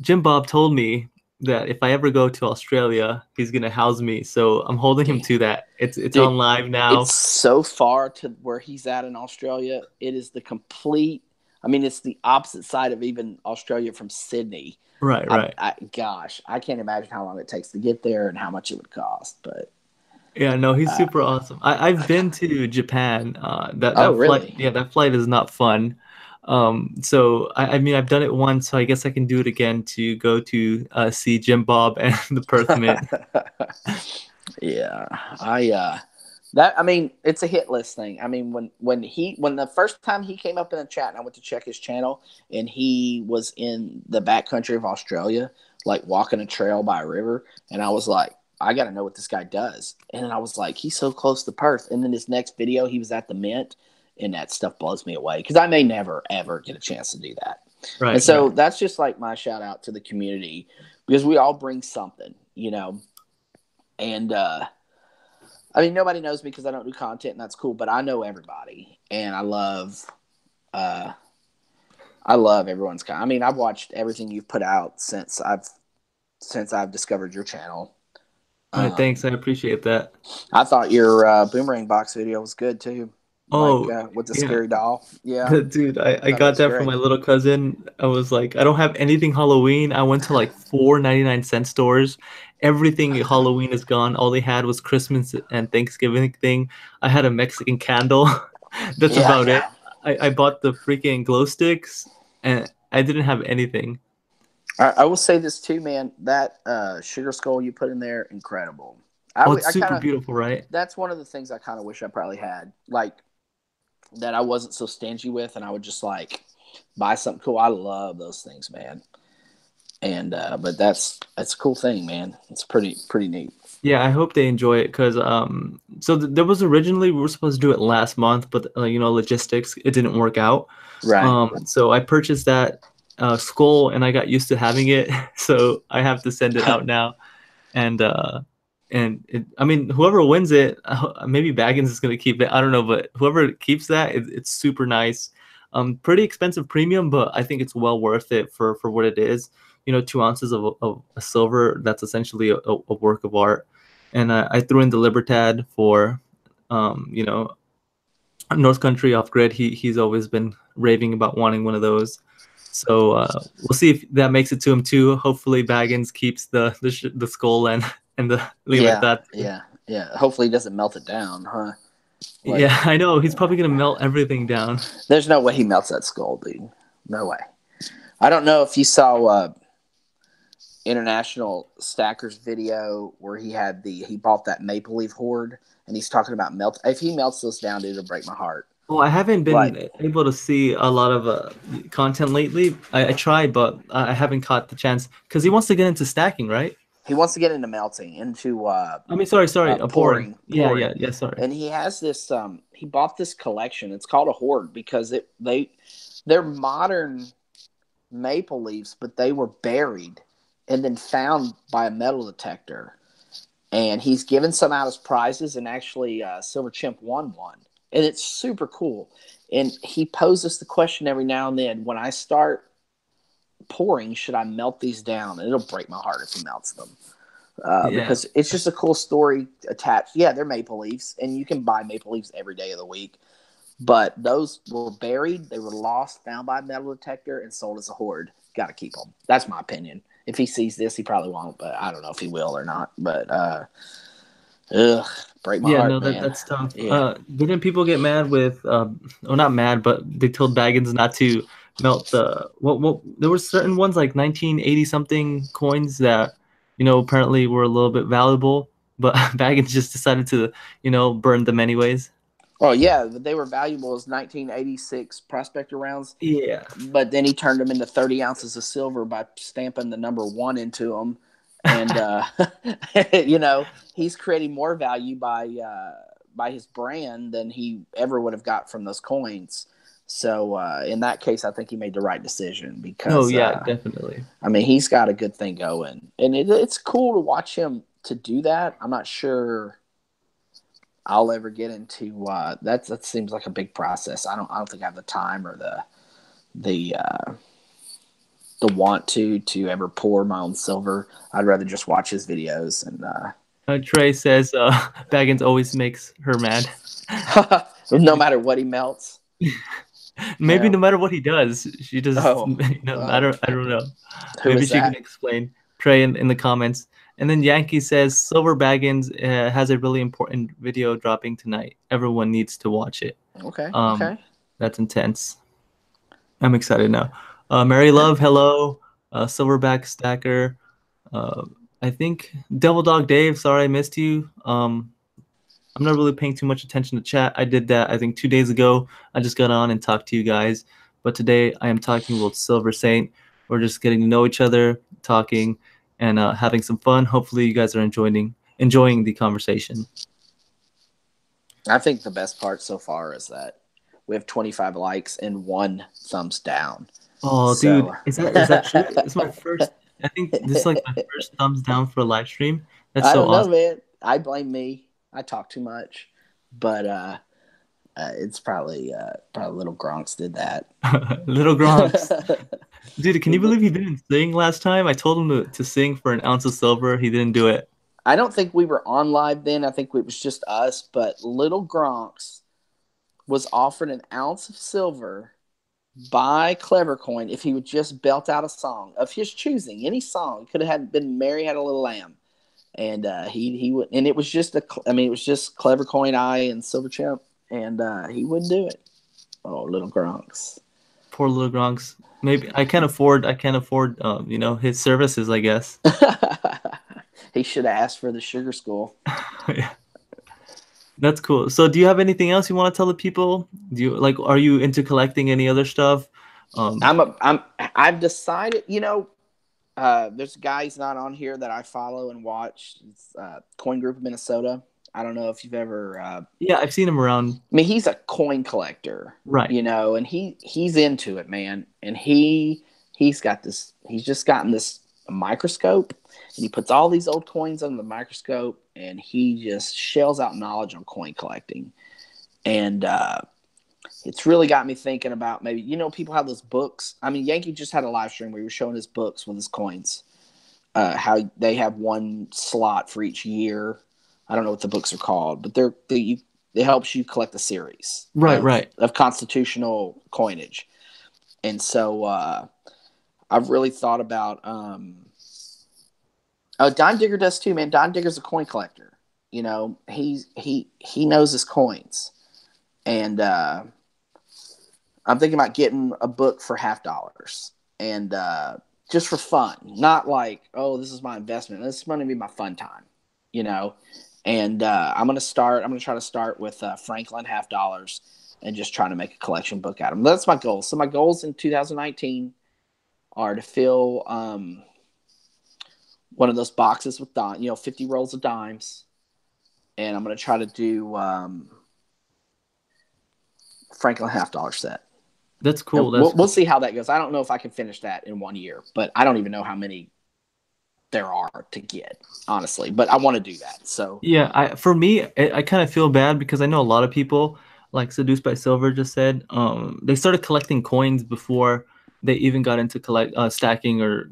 Jim Bob told me that if I ever go to Australia, he's gonna house me. So I'm holding him Dude. to that. It's Dude, on live it's now. so far to where he's at in Australia. It is the complete. I mean, it's the opposite side of even Australia from Sydney. Right, right. Gosh, I can't imagine how long it takes to get there and how much it would cost. But Yeah, no, he's uh, super awesome. I've been to Japan. oh, That flight, really? yeah, that flight is not fun. So I mean, I've done it once, so I guess I can do it again to go to see Jim Bob and the Perth Mint. Yeah, I mean, it's a hit list thing. I mean, when the first time he came up in the chat and I went to check his channel and he was in the backcountry of Australia, like walking a trail by a river, and I was like, I got to know what this guy does. And then I was like, he's so close to Perth. And then his next video, he was at the Mint, and that stuff blows me away because I may never ever get a chance to do that. And Right, so right. that's just like my shout out to the community because we all bring something, you know. And I mean, nobody knows me because I don't do content, and that's cool. But I know everybody, and uh, I love everyone's kind. I mean, I've watched everything you've put out since I've discovered your channel. All right, thanks. I appreciate that. I thought your boomerang box video was good too, like Oh, with the yeah. scary doll. Yeah, Dude, I I thought that got was that from great. my little cousin. I was like, I don't have anything Halloween. I went to like 4.99 cent stores. Everything Halloween is gone. All they had was Christmas and Thanksgiving thing. I had a Mexican candle. That's Yeah, about it. yeah. I bought the freaking glow sticks and I didn't have anything. I will say this too, man. That sugar skull you put in there, incredible. Oh, it's I kind super of beautiful, right? that's one of the things I kind of wish I probably had, like that I wasn't so stingy with, and I would just like buy something cool. I love those things, man. And but that's a cool thing, man. It's pretty neat. Yeah, I hope they enjoy it because so there was originally we were supposed to do it last month, but you know, logistics, it didn't work out. Right. So I purchased that skull and I got used to having it, so I have to send it out now. And I mean, whoever wins it, maybe Baggins is gonna keep it. I don't know, but whoever keeps that, it's super nice. Pretty expensive premium, but I think it's well worth it for what it is. 2 ounces of a silver. That's essentially a work of art. And I threw in the Libertad for, you know, North Country off grid. He's always been raving about wanting one of those. So we'll see if that makes it to him too. Hopefully Baggins keeps the skull and the Yeah, Libertad. yeah, yeah. Hopefully he doesn't melt it down, huh? Like, Yeah, I know he's probably gonna melt everything down. there's no way he melts that skull, dude. No way. I don't know if you saw International Stacker's video where he bought that Maple Leaf Horde and he's talking about melt. If he melts this down, dude, it'll break my heart. Well, I haven't Like, been able to see a lot of content lately. I tried, but I haven't caught the chance because he wants to get into stacking, right? he wants to get into melting, into I mean, sorry, pouring. Yeah, pouring, yeah, sorry. and he has this. He bought this collection. It's called a Horde because they're modern maple leaves, but they were buried and then found by a metal detector. And he's given some out as prizes, and actually, Silver Chimp won one, and it's super cool. And he poses the question every now and then: when I start pouring, should I melt these down? And it'll break my heart if he melts them. Yeah. Because it's just a cool story attached. Yeah, they're maple leaves, and you can buy maple leaves every day of the week. But those were buried, they were lost, found by a metal detector, and sold as a Horde. Got to keep them. That's my opinion. If he sees this, he probably won't, but I don't know if he will or not. But break my Yeah, heart, no, man. that's tough. Yeah. Didn't people get mad with, or not mad, but they told Baggins not to melt the what? There were certain ones like 1980 something coins that apparently were a little bit valuable, but Baggins just decided to burn them anyways. Oh yeah, they were valuable as 1986 prospector rounds, Yeah. but then he turned them into 30 ounces of silver by stamping the number 1 into them, and he's creating more value by his brand than he ever would have got from those coins. So in that case, I think he made the right decision No, because yeah, definitely. I mean he's got a good thing going, and it's cool to watch him to do that. I'm not sure I'll ever get into that seems like a big process. I don't think I have the time or the want to ever pour my own silver. I'd rather just watch his videos and Trey says Baggins always makes her mad. no matter what he melts. Maybe no matter what he does, she just Oh, I don't know. who Maybe is she can that? explain. Trey in the comments. And then Yankee says Silver Baggins has a really important video dropping tonight. Everyone needs to watch it. Okay, Um, okay. that's intense. I'm excited now. Mary Love, hello. Silverback Stacker. Uh, I think Devil Dog Dave. Sorry I missed you. I'm not really paying too much attention to chat. I did that, I think, 2 days ago. I just got on and talked to you guys. But today I am talking with Silver Saint. We're just getting to know each other, talking, and having some fun. Hopefully, you guys are enjoying the conversation. I think the best part so far is that we have 25 likes and 1 thumbs down. Oh, dude, So is that true? It's my first. I think this is like my first thumbs down for a live stream. That's I so don't know, awesome. man. I blame me. I talk too much, but it's probably little Gronks did that. Little Gronks. Dude, can you believe he didn't sing last time? I told him to sing for an ounce of silver. He didn't do it. I don't think we were on live then. I think it was just us. But little Gronks was offered an ounce of silver by CleverCoin if he would just belt out a song of his choosing, any song. It could have been "Mary Had a Little Lamb," and he would. And it was just it was just CleverCoin, I, and Silver Chimp, and he wouldn't do it. Oh, little Gronks. Poor little Gronks. Maybe I can't afford his services, I guess. He should have asked for the sugar school. Yeah. That's cool. So do you have anything else you want to tell the people? Are you into collecting any other stuff? I've decided, there's a guy he's not on here that I follow and watch. It's Coin Group of Minnesota. I don't know if you've ever. Yeah, I've seen him around. I mean, he's a coin collector, Right. And he's into it, man. And he's got this. He's just gotten this microscope, and he puts all these old coins under the microscope, and he just shells out knowledge on coin collecting. And it's really got me thinking about maybe, people have those books. I mean, Yankee just had a live stream where he was showing his books with his coins. How they have one slot for each year. I don't know what the books are called, but it helps you collect a series Right, right. of constitutional coinage. And so I've really thought about. Oh, Don Digger does too, man. Don Digger's a coin collector. He knows his coins, and I'm thinking about getting a book for $50 and just for fun, not like, oh, this is my investment. This is going to be my fun time, you know. And I'm gonna try to start with Franklin $50 and just try to make a collection book out of them. That's my goal. So my goals in 2019 are to fill one of those boxes with 50 rolls of dimes, and I'm gonna try to do Franklin $50 set. That's cool. We'll see how that goes. I don't know if I can finish that in 1 year, but I don't even know how many there are to get, honestly. But I want to do that. So Yeah, for me, I kind of feel bad because I know a lot of people, like Seduced by Silver just said, they started collecting coins before they even got into stacking or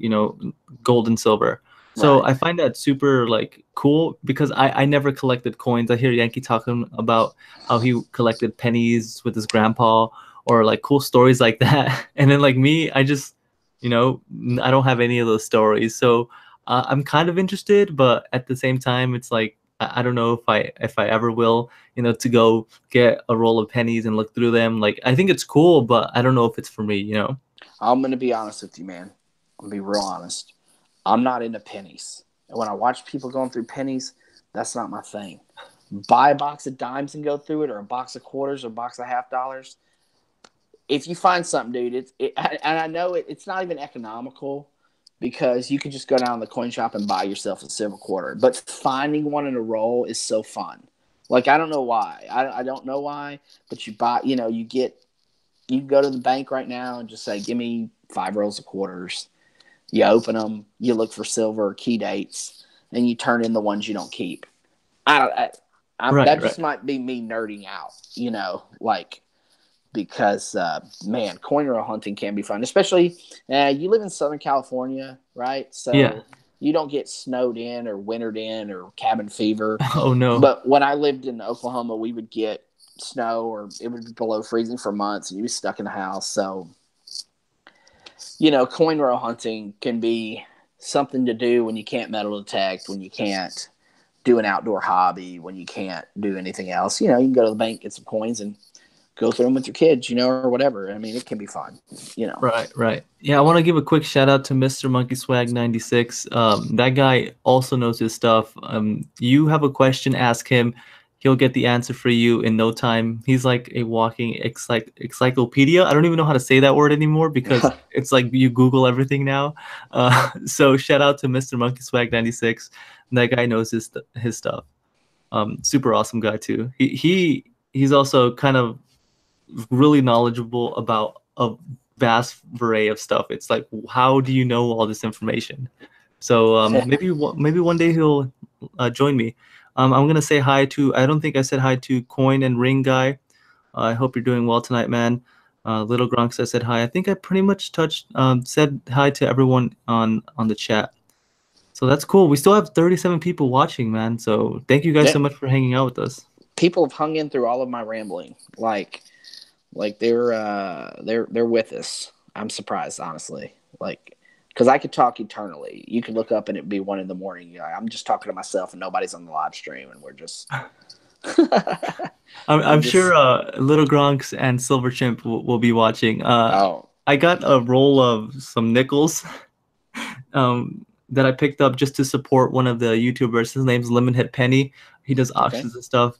gold and silver. So right. I find that super like cool because I never collected coins. I hear Yankee talking about how he collected pennies with his grandpa or like cool stories like that. And then like me, I just I don't have any of those stories. So I'm kind of interested, but at the same time, it's like I don't know if I ever will, to go get a roll of pennies and look through them. Like I think it's cool, but I don't know if it's for me. I'm gonna be honest with you, man. I'm gonna be real honest. I'm not into pennies. And when I watch people going through pennies, that's not my thing. Buy a box of dimes and go through it, or a box of quarters, or a box of $50. If you find something, dude, and I know it's not even economical because you can just go down to the coin shop and buy yourself a silver quarter. But finding one in a roll is so fun. Like, I don't know why. I don't know why, but you buy, you go to the bank right now and just say, give me 5 rolls of quarters. You open them, you look for silver or key dates, and you turn in the ones you don't keep. Right, That right. just might be me nerding out, like, because man, coin roll hunting can be fun, especially you live in Southern California, right? Yeah. So you don't get snowed in or wintered in or cabin fever. Oh no. But when I lived in Oklahoma, we would get snow or it would be below freezing for months, and you'd be stuck in the house. So coin roll hunting can be something to do when you can't metal detect, when you can't do an outdoor hobby, when you can't do anything else. You can go to the bank, get some coins, and go through them with your kids, or whatever. I mean, it can be fun. Right, right. Yeah, I want to give a quick shout out to Mr. Monkey Swag 96. That guy also knows his stuff. You have a question, ask him. He'll get the answer for you in no time. He's like a walking encyclopedia. I don't even know how to say that word anymore because it's like you Google everything now. So shout out to Mr. Monkey Swag 96. That guy knows his stuff. Super awesome guy too. He's also kind of really knowledgeable about a vast array of stuff. It's like, how do you know all this information? So maybe one day he'll join me. I'm gonna say hi to. I don't think I said hi to Coin and Ring guy. I hope you're doing well tonight, man. Little Gronk said hi. I think I pretty much said hi to everyone on the chat. So that's cool. We still have 37 people watching, man. So thank you guys Yeah. so much for hanging out with us. People have hung in through all of my rambling. Like they're with us. I'm surprised, honestly. Like, because I could talk eternally. You could look up and it'd be 1 a.m. I'm just talking to myself and nobody's on the live stream, and we're just. I'm sure Little Gronks and Silver Chimp will be watching. Oh, I got a roll of some nickels that I picked up just to support one of the YouTubers. His name's Lemon Hit Penny. He does okay. auctions and stuff.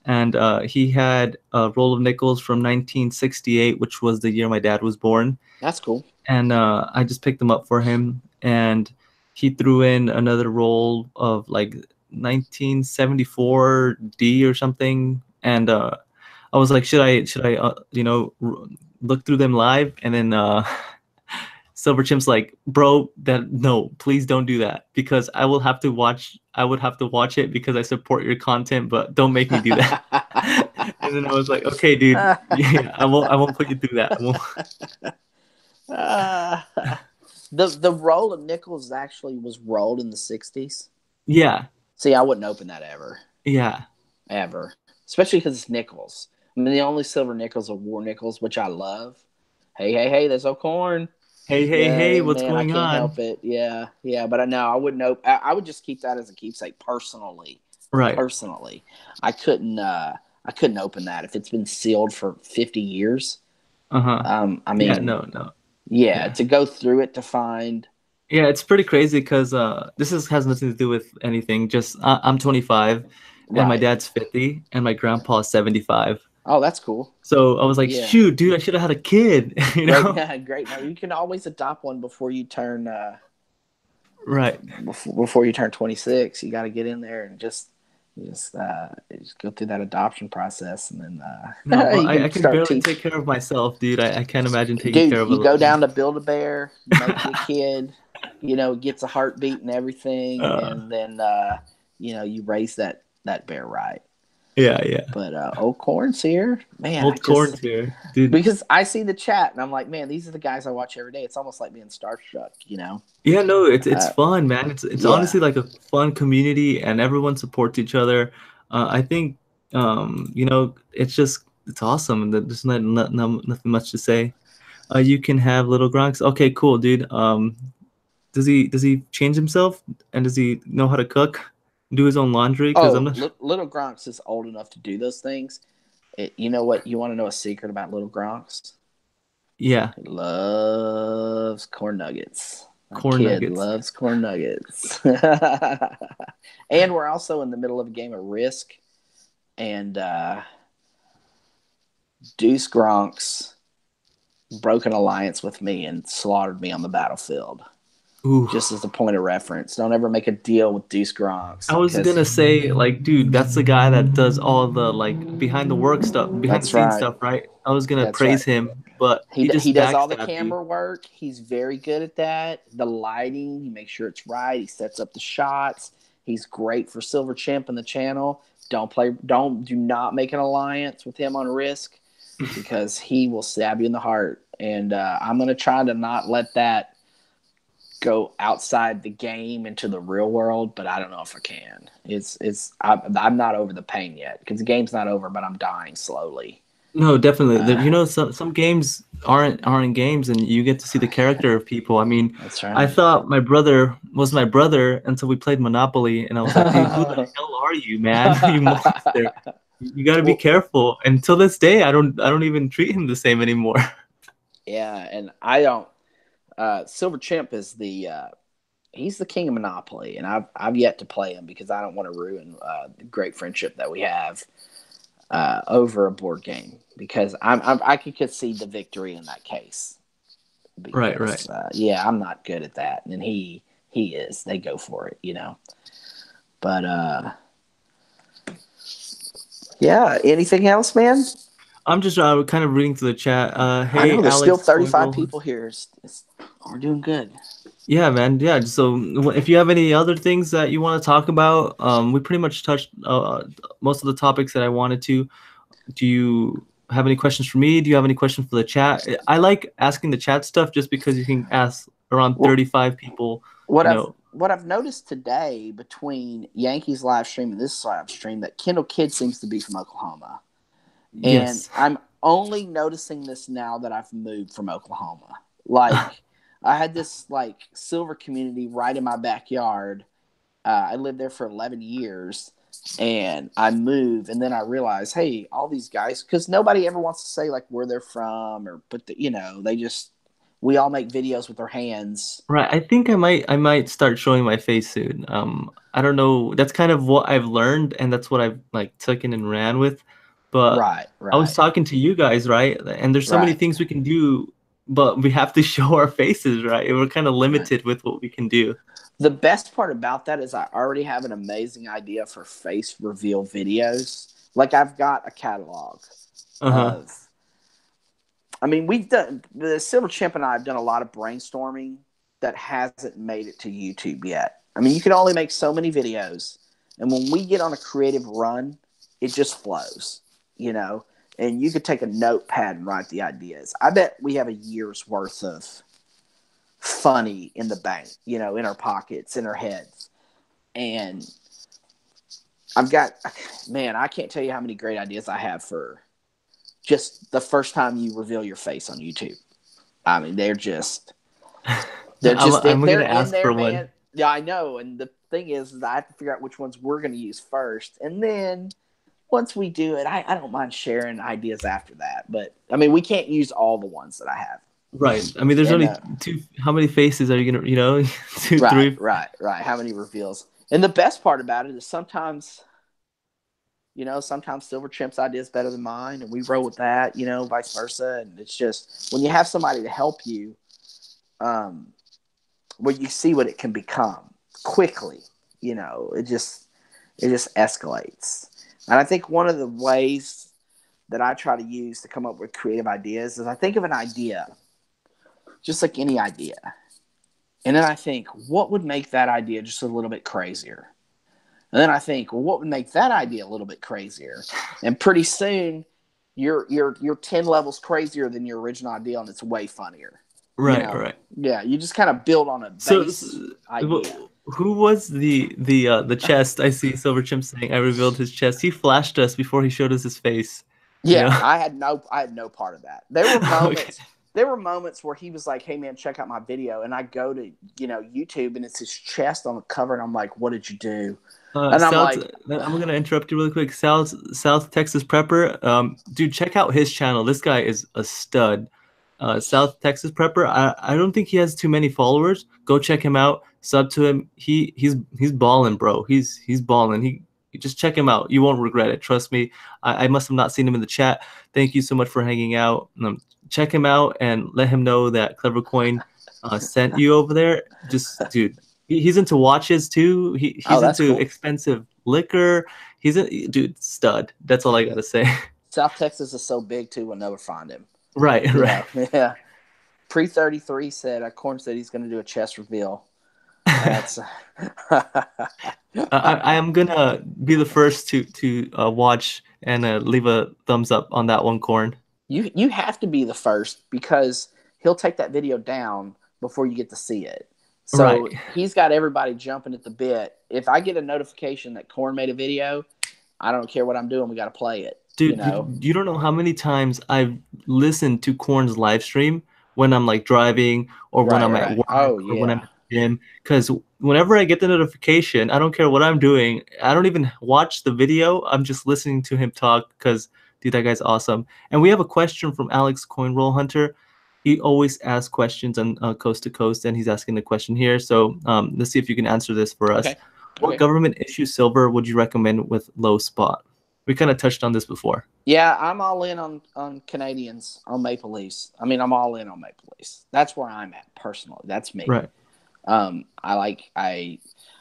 And he had a roll of nickels from 1968, which was the year my dad was born. That's cool. And I just picked them up for him. And he threw in another roll of like 1974 D or something. And I was like, should I look through them live? And then Silver Chimp's like, bro, no, please don't do that because I would have to watch it because I support your content, but don't make me do that. And then I was like, okay, dude, yeah, I won't put you through that. I won't. Uh, the roll of nickels actually was rolled in the 60s. Yeah, See, I wouldn't open that ever, yeah. ever, especially because it's nickels. I mean, the only silver nickels are war nickels, which I love. Hey, hey, hey, there's O'Corn. Hey, hey, hey, Yeah, what's man, I going can't on? help it. Yeah, yeah, but I know I wouldn't. I would just keep that as a keepsake personally. Right. Personally, I couldn't. I couldn't open that if it's been sealed for 50 years. Uh-huh. I Yeah, mean, no, no. yeah, Yeah. to go through it to find. Yeah, it's pretty crazy because has nothing to do with anything. Just I'm 25 and my Right. dad's 50 and my grandpa is 75. Oh, that's cool. So I was like, Yeah. shoot, dude, I should have had a kid, you Great, know? great. Now you can always adopt one before you turn Right. before you turn 26. You got to get in there and just go through that adoption process, and No, then well, you I can can start barely teach. take care of myself, dude. I can't imagine taking care Dude, of a you go little. down to Build a Bear, you make your kid, gets a heartbeat and everything, Uh, and then you raise that bear right. yeah, yeah. But Old Corn's here, man. I Old just corn's here, dude. because I see the chat and I'm like, man, these are the guys I watch every day. It's almost like being starstruck. Yeah, no, it's Uh, fun, man. It's yeah, honestly like a fun community, and everyone supports each other. I think, it's awesome. There's nothing much to say. You can have little Gronks. Okay, cool, dude. Does he change himself, and does he know how to cook, do his own laundry? Because I'm Oh, not. little Gronks is old enough to do those things. You know what? You want to know a secret about little Gronks? Yeah, He loves corn nuggets. My corn kid nuggets. loves corn nuggets. And we're also in the middle of a game of Risk, and Deuce Gronks broke an alliance with me and slaughtered me on the battlefield. Ooh. Just as a point of reference, don't ever make a deal with Deuce I Gronks was because gonna say, like, dude, that's the guy that does all the like behind the work stuff, behind the that's scenes right. stuff, right? I was gonna That's right. praise him, but he He just does all the backstabbed you. camera work. He's very good at that. The lighting, he makes sure it's right. He sets up the shots. He's great for Silver Chimp in the channel. Do not make an alliance with him on Risk because he will stab you in the heart. And I'm gonna try to not let that go outside the game into the real world, but I don't know if I can. I'm not over the pain yet because the game's not over, but I'm dying slowly. No, definitely. Uh, Some games aren't games, and you get to see the character of people. I mean, that's I right. thought my brother was my brother until we played Monopoly, and I was like, dude, who the hell are you, man? You monster! You got to be Well, careful. Until this day, I don't even treat him the same anymore. yeah, and I don't. Silver Chimp is he's the king of Monopoly, and I've yet to play him because I don't want to ruin the great friendship that we have over a board game because I could concede the victory in that case Right, right. because yeah, I'm not good at that, and he is. They go for it. But yeah, anything else, man? I'm just kind of reading through the chat. I Hey, know there's still Alex 35 Squiggle. people here. We're doing good. Yeah, man. Yeah. So if you have any other things that you want to talk about, we pretty much touched most of the topics that I wanted to. Do you have any questions for me? Do you have any questions for the chat? I like asking the chat stuff just because you can ask around Well, 35 people, what you I've know. what I've noticed today between Yankees live stream and this live stream that Kendall Kidd seems to be from Oklahoma, and Yes. I'm only noticing this now that I've moved from Oklahoma. Like I had this like silver community right in my backyard. I lived there for 11 years, and I moved, and then I realized, hey, all these guys, because nobody ever wants to say like where they're from or they just we all make videos with our hands. Right. I think I might start showing my face soon. I don't know. That's kind of what I've learned, and that's what I've like taken and ran with. But Right, I was right, talking to you guys, right? And there's so many right, things we can do, but we have to show our faces, right? We're kind of right. limited with what we can do. The best part about that is I already have an amazing idea for face reveal videos. Like I've got a catalog Uh-huh. of. I mean, we've done the Silver Chimp and I have done a lot of brainstorming that hasn't made it to YouTube yet. I mean, you can only make so many videos, and when we get on a creative run, it just flows. you know, and you could take a notepad and write the ideas. I bet we have a year's worth of funny in the bank, you know, in our pockets, in our heads. And I've got, man, I can't tell you how many great ideas I have for just the first time you reveal your face on YouTube. I mean, I'm they're gonna in ask there, for one. man. Yeah, I know. And the thing is I have to figure out which ones we're going to use first. And then once we do it, I don't mind sharing ideas after that. But I mean, we can't use all the ones that I have. Right. I mean, there's And only two. How many faces are you gonna, two, right, three? right, right. How many reveals? And the best part about it is sometimes, sometimes Silver Chimp's idea is better than mine, and we roll with that, vice versa. And it's just when you have somebody to help you, where you see what it can become quickly, it just escalates. And I think one of the ways that I try to use to come up with creative ideas is I think of an idea, just like any idea. And then I think, what would make that idea just a little bit crazier? And then I think, well, what would make that idea a little bit crazier? And pretty soon, you're 10 levels crazier than your original idea, and it's way funnier. Right, right. Yeah, you just kind of build on a So, base idea. who was the chest? I see Silver Chimp saying I revealed his chest. He flashed us before he showed us his face. You Yeah, know? I had no part of that. There were moments. Okay. There were moments where he was like, "Hey man, check out my video," and I go to YouTube, and it's his chest on the cover, and I'm like, "What did you do?" And I'm South, like, I'm gonna interrupt you really quick. South Texas Prepper, dude, check out his channel. This guy is a stud. South Texas Prepper. I don't think he has too many followers. Go check him out. Sub to him. He's balling, bro. He's balling. You just check him out. You won't regret it. Trust me. I must have not seen him in the chat. Thank you so much for hanging out. Check him out and let him know that CleverCoin sent you over there. Just dude. He's into watches too. He's that's into cool. expensive liquor. He's a dude stud. That's all I gotta say. South Texas is so big too, we'll never find him. Right, right. Yeah. Pre-33 said, Corn said he's going to do a chest reveal. That's. I am gonna be the first to watch and leave a thumbs up on that one, Corn. You have to be the first because he'll take that video down before you get to see it. So Right. he's got everybody jumping at the bit. If I get a notification that Corn made a video, I don't care what I'm doing. We got to play it. Dude, you don't know how many times I've listened to Corn's live stream when I'm like driving or when I'm at work or when I'm at the gym. Because whenever I get the notification, I don't care what I'm doing. I don't even watch the video. I'm just listening to him talk because, dude, that guy's awesome. And we have a question from Alex Coin Roll Hunter. He always asks questions on Coast to Coast, and he's asking the question here. So let's see if you can answer this for us. Okay. What government issue silver would you recommend with low spot? We kind of touched on this before. Yeah, I'm all in on Canadians, on Maple Leafs. I mean, I'm all in on Maple Leafs. That's where I'm at personally. That's me. Right. I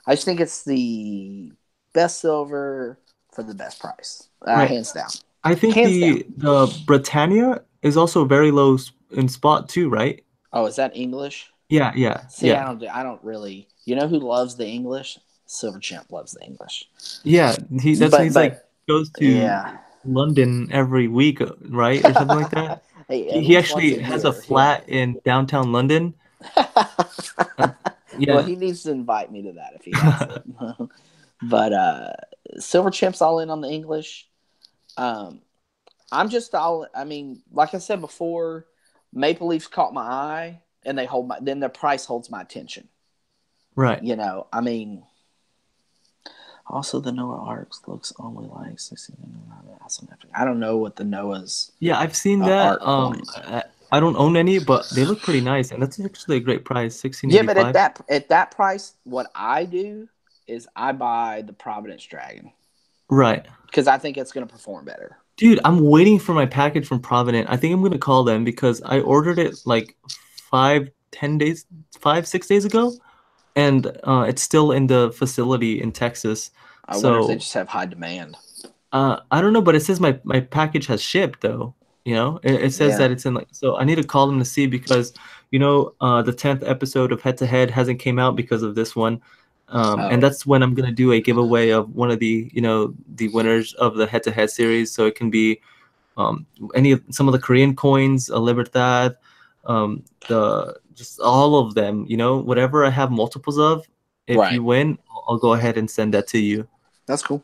just think it's the best silver for the best price, Right. hands down. I think the Britannia is also very low in spot too, right? Oh, is that English? Yeah, yeah. See, yeah. I don't really. You know who loves the English? Silver Chimp loves the English. Yeah, he's like goes to London every week, right, or something like that. He actually has a flat in downtown London. Yeah. Well, he needs to invite me to that if he has it. But Silver Chimp's all in on the English. I'm just all. I mean, like I said before, Maple Leafs caught my eye, and then their price holds my attention. Right. I mean. Also, the Noah Arcs looks only like 16. I don't know what the Noah's. Yeah, I've seen that. I don't own any, but they look pretty nice, and that's actually a great price, $16.85. Yeah, but at that price, what I do is I buy the Providence Dragon. Right. Because I think it's going to perform better. Dude, I'm waiting for my package from Provident. I think I'm going to call them because I ordered it like 5, 6 days ago. And it's still in the facility in Texas. I wonder if they just have high demand. I don't know, but it says my package has shipped though. It says that it's in so I need to call them to see because the 10th episode of Head to Head hasn't came out because of this one. And Oh, that's when I'm gonna do a giveaway of one of the the winners of the head-to-head series. So it can be some of the Korean coins, a Libertad, the just all of them. Whatever I have multiples of. If right. you win, I'll go ahead and send that to you. That's cool.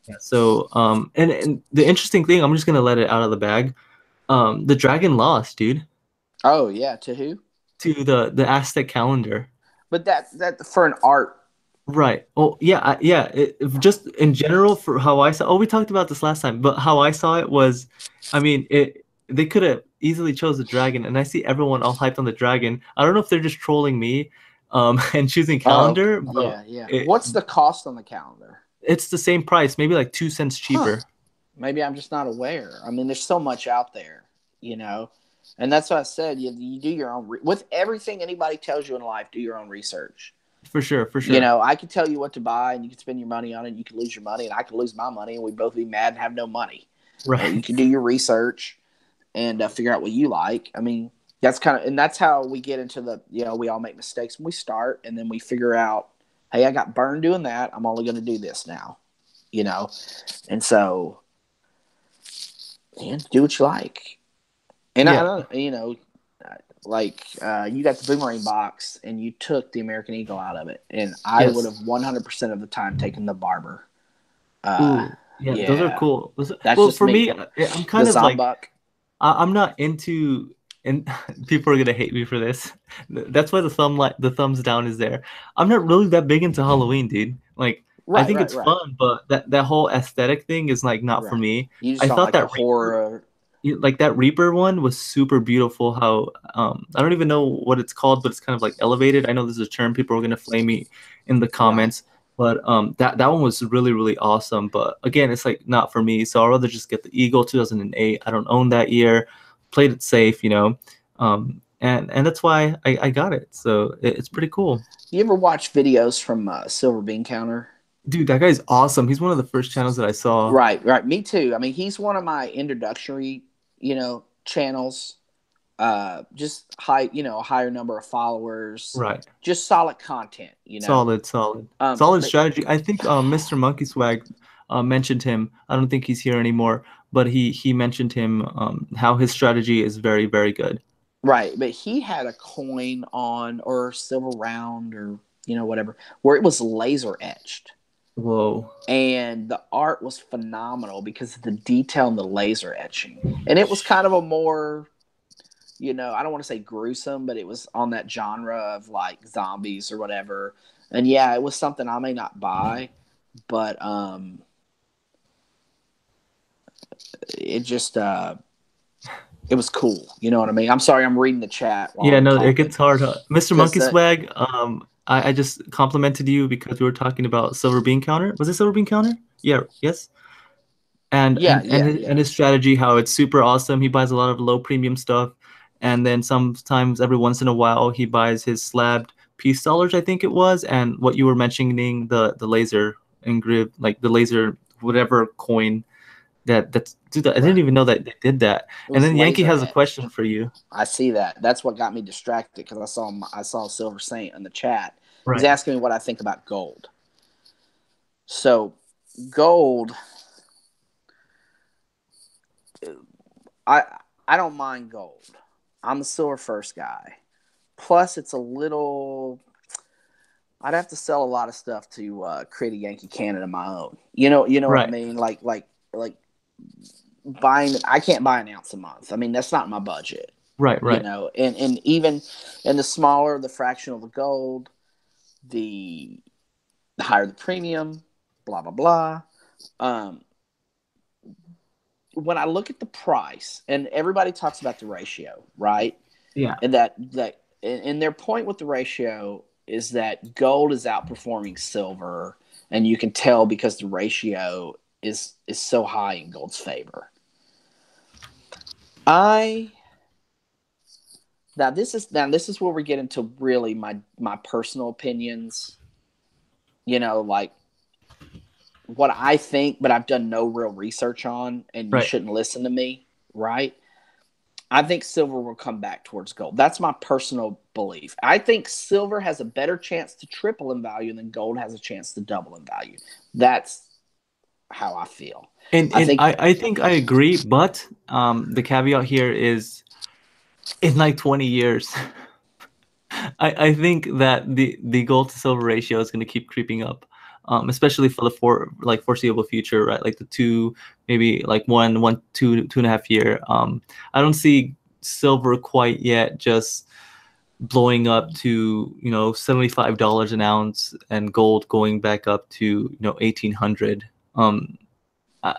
Yeah. So and the interesting thing, I'm just gonna let it out of the bag. The dragon lost, dude, Oh yeah, to who? to the Aztec calendar. But that for an art. Right. Oh, yeah, yeah. Just in general, for how I saw. Oh, we talked about this last time, but how I saw it was, I mean, they could have easily chose the dragon, and I see everyone all hyped on the dragon. I don't know if they're just trolling me, and choosing Oh, calendar, but yeah, yeah. What's the cost on the calendar? it's the same price, maybe like 2 cents Huh. cheaper. Maybe I'm just not aware. I mean, there's so much out there, and that's what I said. You do your own with everything anybody tells you in life. Do your own research. For sure, for sure. I could tell you what to buy, and you could spend your money on it. And you could lose your money, and I could lose my money, and we'd both be mad and have no money. You Right. can do your research and figure out what you like. I mean, that's how we get into we all make mistakes when we start, and then we figure out, hey, I got burned doing that. I'm only going to do this now, and so, man, do what you like. And I Yeah. don't, you got the boomerang box and you took the American Eagle out of it, and I would Yes. have 100% of the time taken the barber. Uh, Ooh. Yeah, those are yeah, cool. that's Well, just for me, me. I'm The kind of like Zombuk. I'm not into, and people are gonna hate me for this. That's why the thumbs down is there. I'm not really that big into Halloween, dude. Like, I Right, think right, it's right, fun, but that whole aesthetic thing is like not for right. me. You just I don't thought like that the Reaper, horror. like that Reaper one was super beautiful. How I don't even know what it's called, but it's kind of like elevated. I know there's a term. People are gonna flame me in the Right. comments, but that one was really really awesome. But again, it's like not for me. So I'd rather just get the Eagle 2008. I don't own that year. Played it safe, and that's why I got it. So it's pretty cool. You ever watch videos from Silver Bean Counter? Dude, that guy's awesome. He's one of the first channels that I saw. Right, right. Me too. I mean, he's one of my introductory, channels. Just a higher number of followers, Right. just solid content. Solid, solid But strategy. I think Mr. Monkey Swag mentioned him. I don't think he's here anymore, but he mentioned him, how his strategy is very very good. right, but he had a coin on or silver round or whatever where it was laser etched. Whoa. And the art was phenomenal because of the detail in the laser etching. And it was kind of a more, I don't want to say gruesome, but it was on that genre of like zombies or whatever. And yeah, it was something I may not buy, but it just it was cool. You know what I mean? I'm sorry, I'm reading the chat while Yeah, I'm no, it talking. gets hard. Mr. Because Monkey Swag, I just complimented you because we were talking about Silver Bean Counter. Was it Silver Bean Counter? Yeah, yes. and yeah, and and yeah, his, yeah. and his strategy, how it's super awesome. He buys a lot of low premium stuff, and then sometimes every once in a while he buys his slabbed peace dollars, I think it was, and what you were mentioning, the laser engraved, like the laser whatever coin, that's dude, I didn't Right. even know that they did that. It And was then Yankee laser has a question etched. for you. I see that. That's what got me distracted because I saw Silver Saint in the chat. He's Right. asking me what I think about gold. So gold, I I don't mind gold. I'm a silver first guy. Plus, it's a little. I'd have to sell a lot of stuff to create a Yankee Cannon of my own. You know what I Right. mean? Like buying. I can't buy an ounce a month. I mean, that's not my budget. Right. Right. And even and the smaller the fraction of the gold, the higher the premium. Blah blah blah. Um, when I look at the price, and everybody talks about the ratio, right? Yeah. And and their point with the ratio is that gold is outperforming silver, and you can tell because the ratio is so high in gold's favor. I now this is where we get into really my personal opinions. Like what I think, but I've done no real research on, and you Right. shouldn't listen to me, right? I think silver will come back towards gold. That's my personal belief. I think silver has a better chance to triple in value than gold has a chance to double in value. That's how I feel. And I think I think I agree, but the caveat here is in like 20 years, I think that the gold to silver ratio is going to keep creeping up, especially for the foreseeable future, right? Like the two, maybe like one, 2.5 year. I don't see silver quite yet just blowing up to $75 an ounce and gold going back up to 1800. Uh,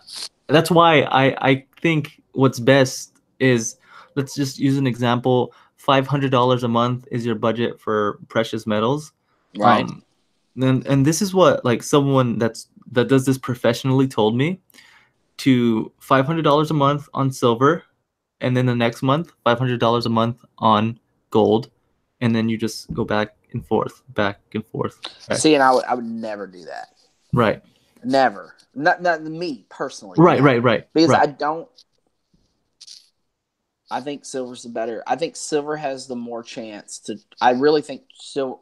that's why I think what's best is, let's just use an example. $500 a month is your budget for precious metals. right. Um, and this is what like someone that does this professionally told me, to $500 a month on silver, and then the next month $500 a month on gold, and then you just go back and forth, back and forth. Right. See, and I would never do that. Right. Never. Not me personally. Right. Never. Right. Right. Because right. I don't. I think silver's the better. I think silver has the more chance to. I really think silver.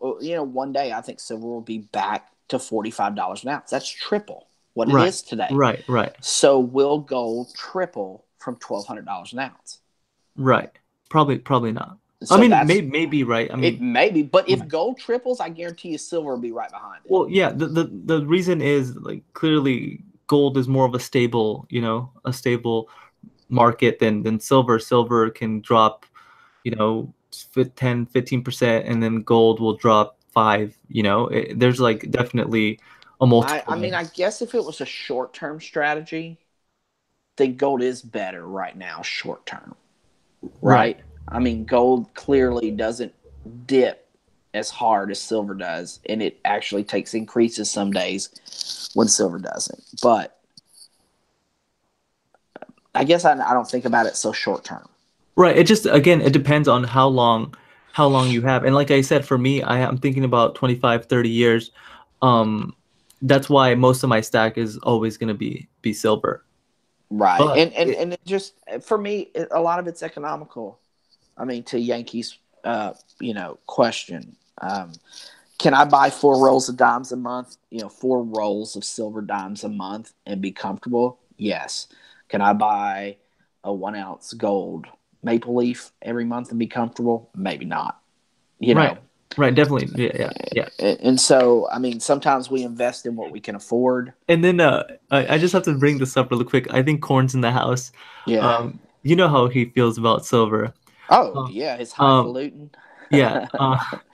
One day I think silver will be back to $45 an ounce. That's triple what it Right. is today. Right. Right. So will gold triple from $1,200 an ounce? Right. Probably not. So I mean, that's maybe right. I it. mean, Maybe, but if right. gold triples, I guarantee you silver will be right behind it. Well, yeah. The reason is like clearly gold is more of a stable, a stable market than silver. Silver can drop, 10, 15%, and then gold will drop 5. There's like definitely a I mean, multiple. I guess if it was a short term strategy, then gold is better right now, short term, Right. right? I mean, gold clearly doesn't dip as hard as silver does, and it actually takes increases some days when silver doesn't. But I guess I don't think about it so short term. Right. It just, again, it depends on how long you have. And like I said, for me, I'm thinking about 25, 30 years. Um, that's why most of my stack is always going to be silver. Right. But And it just, for me, a lot of it's economical. I mean, to Yankees, question. Can I buy 4 rolls of dimes a month? 4 rolls of silver dimes a month and be comfortable? Yes. Can I buy a 1 ounce gold maple leaf every month and be comfortable? Maybe not. You right, know. right, definitely, yeah. And so, I mean, sometimes we invest in what we can afford. And then I just have to bring this up really quick. I think Corn's in the house. Yeah. You know how he feels about silver. Oh, Uh, yeah, his um, highfalutin. yeah.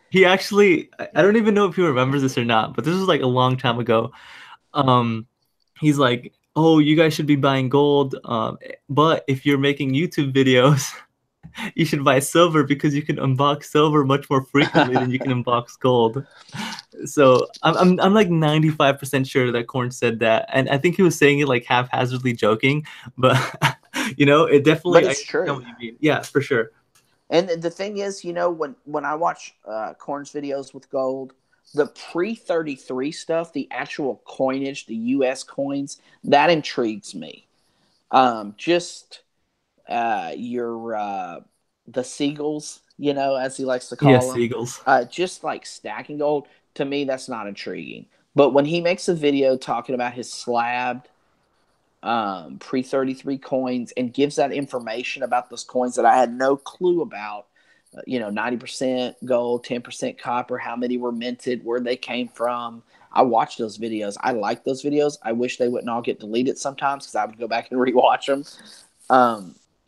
He actually, I don't even know if he remembers this or not, but this was like a long time ago. Um, he's like, "Oh, you guys should be buying gold. But if you're making YouTube videos, you should buy silver because you can unbox silver much more frequently than you can unbox gold." So I'm like 95% sure that Corn said that, and I think he was saying it like haphazardly joking, but it definitely, But I it's understand true. what you mean. Yeah, for sure. And the thing is, when I watch Corn's videos with gold, the pre 33 stuff, the actual coinage, the U.S. coins, that intrigues me. Just your the seagulls, as he likes to call Yes, them, Eagles. just like stacking gold. To me, that's not intriguing. But when he makes a video talking about his slabbed pre 33 coins and gives that information about those coins that I had no clue about. 90% gold, 10% copper, how many were minted, where they came from. I watched those videos. I like those videos. I wish they wouldn't all get deleted sometimes because I would go back and rewatch them.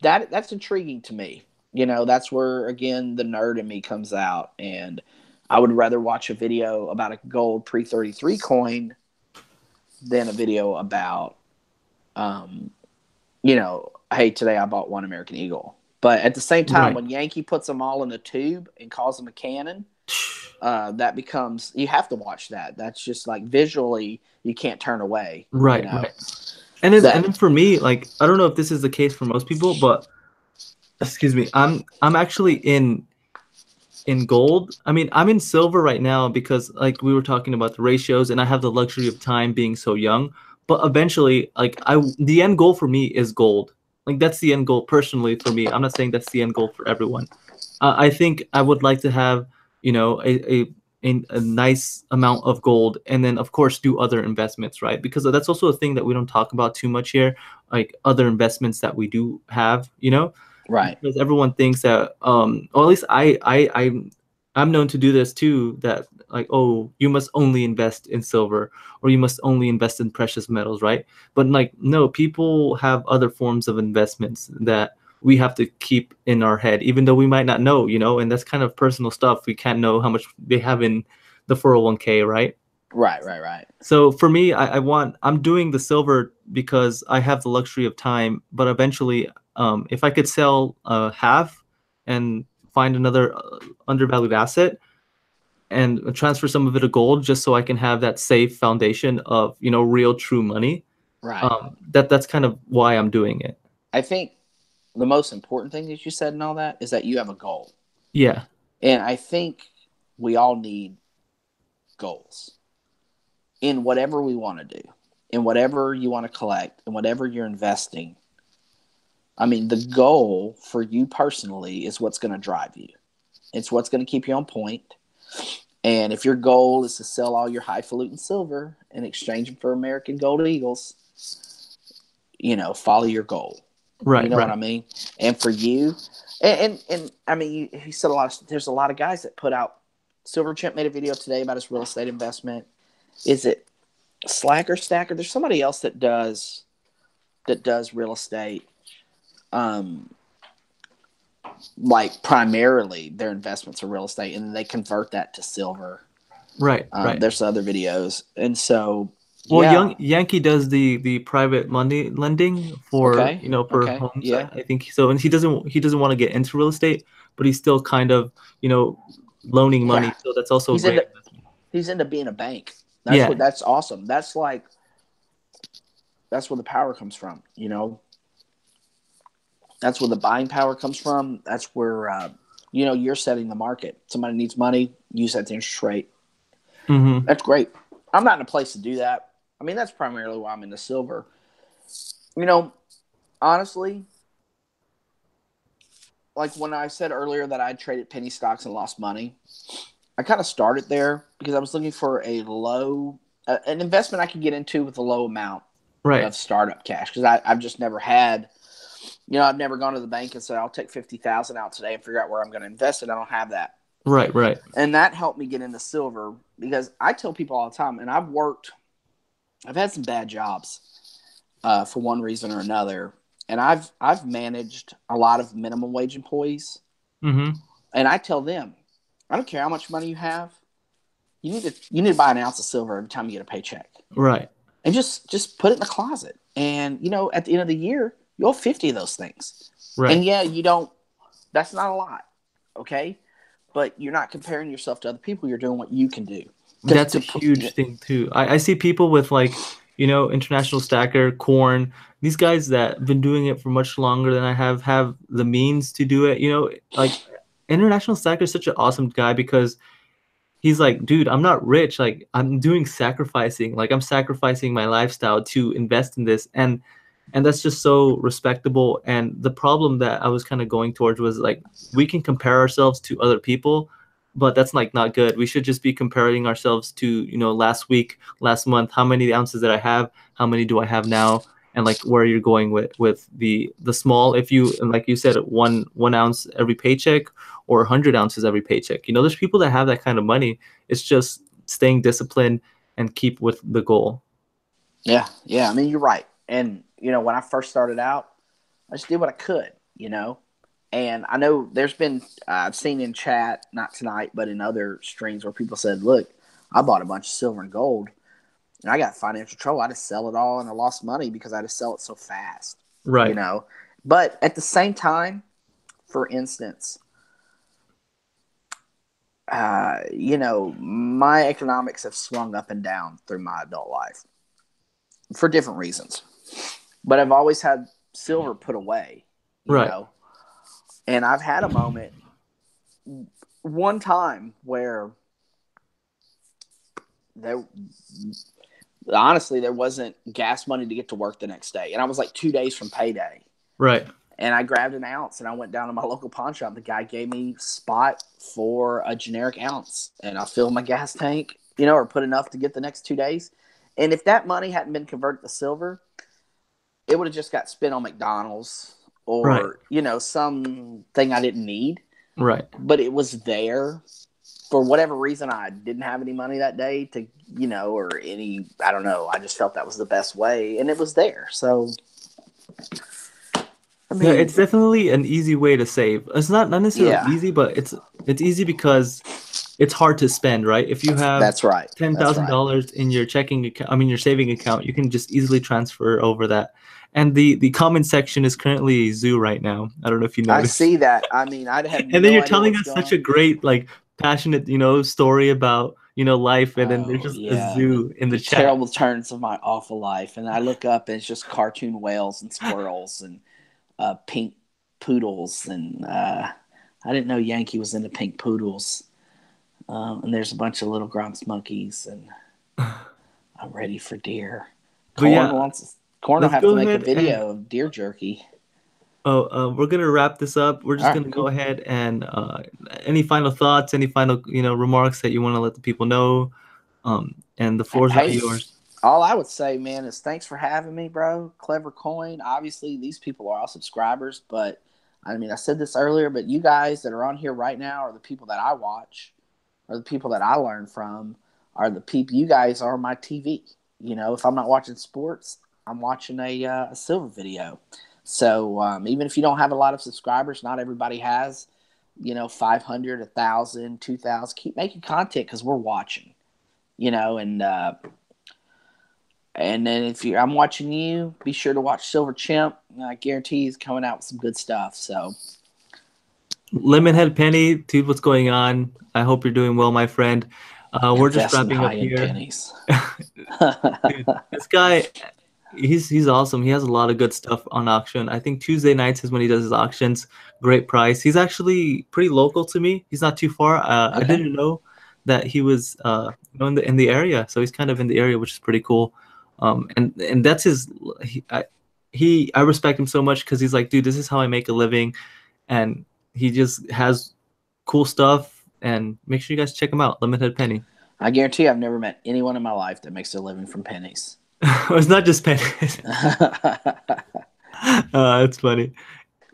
That's intriguing to me. That's where, again, the nerd in me comes out. And I would rather watch a video about a gold pre 33 coin than a video about hey, today I bought one American Eagle. But at the same time, Right. when Yankee puts them all in a tube and calls them a cannon, that becomes, you have to watch that. That's just like visually, you can't turn away. Right, right. And then That for me, like, I don't know if this is the case for most people, but excuse me, I'm actually in gold. I mean, I'm in silver right now because like we were talking about the ratios, and I have the luxury of time being so young. But eventually, like the end goal for me is gold. Like that's the end goal personally for me. I'm not saying that's the end goal for everyone. I think I would like to have, you know, a nice amount of gold, and then of course do other investments, right? Because that's also a thing that we don't talk about too much here, like other investments that we do have, you know, Right. because everyone thinks that, or at least I'm known to do this too. That like, oh, you must only invest in silver, or you must only invest in precious metals, right? But like, no, people have other forms of investments that we have to keep in our head, even though we might not know, you know, and that's kind of personal stuff. We can't know how much they have in the 401k, right? Right. Right. Right. So for me, I'm doing the silver because I have the luxury of time, but eventually, if I could sell half and find another undervalued asset and transfer some of it to gold just so I can have that safe foundation of, you know, real true money. Right. That's kind of why I'm doing it. I think the most important thing that you said and all that is that you have a goal. Yeah. And I think we all need goals in whatever we want to do, in whatever you want to collect, in whatever you're investing. I mean, the goal for you personally is what's going to drive you. It's what's going to keep you on point. And if your goal is to sell all your highfalutin silver in exchange for American Gold Eagles, follow your goal. You Right, know what right. I mean? And for you, and I mean, he said a lot of. There's a lot of guys that put out. Silverchimp made a video today about his real estate investment. Is it Slacker Stacker? There's somebody else that does real estate. Um, like primarily their investments are real estate, and then they convert that to silver. Right, right. There's other videos, and so Well, yeah, Yankee does the private money lending for, okay, you know, for okay, homes. yeah, I think so, and he doesn't want to get into real estate, but he's still kind of, you know, loaning yeah. money. So that's also a He's great into investment. he's into being a bank. Yeah, That's awesome. That's where the power comes from. That's where the buying power comes from. That's where you're setting the market. Somebody needs money, you set the interest rate. hmm, That's great. I'm not in a place to do that. I mean, that's primarily why I'm into silver. You know, honestly, like when I said earlier that I traded penny stocks and lost money, I kind of started there because I was looking for an investment I could get into with a low amount right, of startup cash because I've just never had. I've never gone to the bank and said I'll take 50,000 out today and figure out where I'm going to invest it. I don't have that, right, right, and that helped me get into silver because I tell people all the time, and I've had some bad jobs for one reason or another, and I've managed a lot of minimum wage employees, hmm, and I tell them, I don't care how much money you have, you need to buy an ounce of silver every time you get a paycheck, right, and just put it in the closet, and at the end of the year you'll have 50 of those things, and right. yeah, you don't. That's not a lot, okay, but you're not comparing yourself to other people. You're doing what you can do. That's a huge thing too. I see people with like, you know, international stacker, corn, these guys that have been doing it for much longer than I have the means to do it. You know, like international stacker is such an awesome guy because he's like, dude, I'm not rich. Like I'm doing sacrificing. Like I'm sacrificing my lifestyle to invest in this. And that's just so respectable. And the problem that I was kind of going towards was like we can compare ourselves to other people, but that's like not good. We should just be comparing ourselves to, you know, last week, last month, how many ounces did I have? How many do I have now? And like where you're going with the small, if you, and like you said, one ounce every paycheck or 100 ounces every paycheck. You know, there's people that have that kind of money. It's just staying disciplined and keep with the goal. Yeah, yeah. I mean, you're right. And when I first started out, I just did what I could. And I know there's been I've seen in chat, not tonight, but in other streams where people said, "Look, I bought a bunch of silver and gold, and I got financial trouble. I just sell it all, and I lost money because I just sell it so fast." You Right. know. But at the same time, for instance, my economics have swung up and down through my adult life for different reasons. But I've always had silver put away, you Right. know. And I've had a moment one time where there honestly there wasn't gas money to get to work the next day. And I was like 2 days from payday. Right. And I grabbed an ounce and I went down to my local pawn shop. The guy gave me spot for a generic ounce, and I filled my gas tank, or put enough to get the next 2 days. And if that money hadn't been converted to silver, it would have just got spent on McDonald's Right. or, something I didn't need. Right. But it was there for whatever reason. I didn't have any money that day to, or any, I don't know. I just felt that was the best way, and it was there. So, I Yeah, mean, it's definitely an easy way to save. It's not necessarily yeah, easy, but it's easy because it's hard to spend, right? If you have that's right. ten That's thousand right. dollars in your checking account, I mean your saving account, you can just easily transfer over that. And the comment section is currently a zoo right now. I don't know if you I noticed. see that. I mean, I have And then no you're idea telling what's us going such on. a great, like, passionate, story about, life, and then there's Oh just a yeah, zoo in the the chat. terrible turns of my awful life, and I look up and it's just cartoon whales and squirrels and pink poodles, and I didn't know Yankee was into pink poodles. And there's a bunch of little Grumps monkeys, and I'm ready for deer. But Corn yeah, wants Corn will let's have to go make a ahead and video of deer jerky. we're gonna wrap this up. We're All just right, gonna go cool. ahead and any final thoughts, any final remarks that you want to let the people know, and the floor is all Hey, yours. all I would say, man, is thanks for having me, bro. CleverCoin. Obviously, these people are all subscribers, but I mean, I said this earlier, but you guys that are on here right now are the people that I watch, are the people that I learn from, are the people. You guys are my TV. If I'm not watching sports, I'm watching a silver video. So even if you don't have a lot of subscribers, not everybody has, 500, 1,000, 2,000. Keep making content because we're watching, and then if I'm watching you, be sure to watch Silver Chimp. I guarantee he's coming out with some good stuff. So Lemonhead Penny, dude, what's going on? I hope you're doing well, my friend. We're just invest in wrapping up high end here. pennies. Dude, this guy, he's awesome. He has a lot of good stuff on auction. I think Tuesday nights is when he does his auctions. Great price. He's actually pretty local to me. He's not too far. I Okay. didn't know that he was in the area, so he's kind of in the area, which is pretty cool. And that's his. I respect him so much because he's like, dude, this is how I make a living, and he just has cool stuff. And make sure you guys check him out, Lemonhead Penny. I guarantee I've never met anyone in my life that makes their living from pennies. It's not just pennies. It's funny.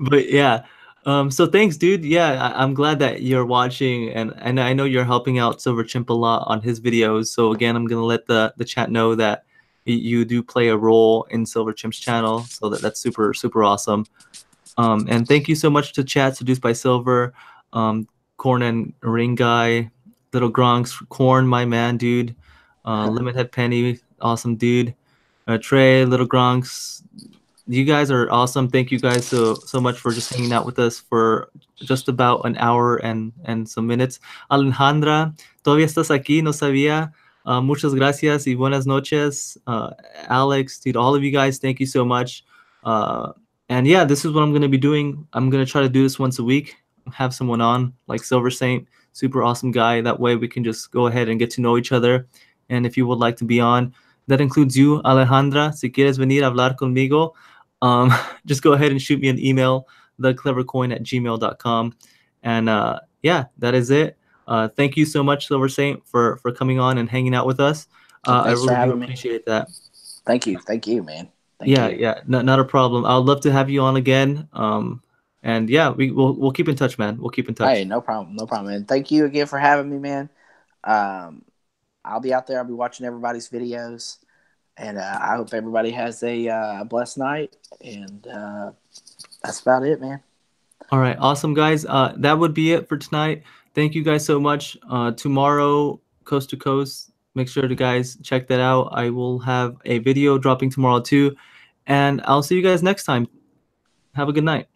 But yeah. So thanks, dude. Yeah, I'm glad that you're watching, and I know you're helping out Silver Chimp a lot on his videos. So again, I'm gonna let the chat know that you do play a role in Silver Chimp's channel. So that's super super awesome. And thank you so much to chat seduced by Silver, um, Corn and Ring Guy, Little Gronks, Corn, my man, dude, Limit Head Penny, awesome dude, Trey, Little Gronks, you guys are awesome. Thank you guys so much for just hanging out with us for just about an hour and some minutes. Alejandra, todavía estás aquí, no sabía. Muchas gracias y buenas noches. Alex, dude, all of you guys, thank you so much. And yeah, this is what I'm gonna be doing. I'm gonna try to do this once a week. Have someone on like Silver Saint, super awesome guy. That way we can just go ahead and get to know each other. And if you would like to be on, that includes you, Alejandra. Si quieres venir a hablar conmigo, um, just go ahead and shoot me an email, theclevercoin@gmail.com. And yeah, that is it. Thank you so much, Silver Saint, for coming on and hanging out with us. I Thanks for really do having me. appreciate that. Thank you, man. Thank Yeah, you. yeah, not a problem. I'd love to have you on again. And yeah, we'll keep in touch, man. We'll keep in Hey, touch. no problem, no problem, man. Thank you again for having me, man. Um, I'll be out there. I'll be watching everybody's videos, and I hope everybody has a blessed night. And that's about it, man. All right, awesome guys. That would be it for tonight. Thank you guys so much. Tomorrow, coast to coast. Make sure to guys check that out. I will have a video dropping tomorrow too, and I'll see you guys next time. Have a good night.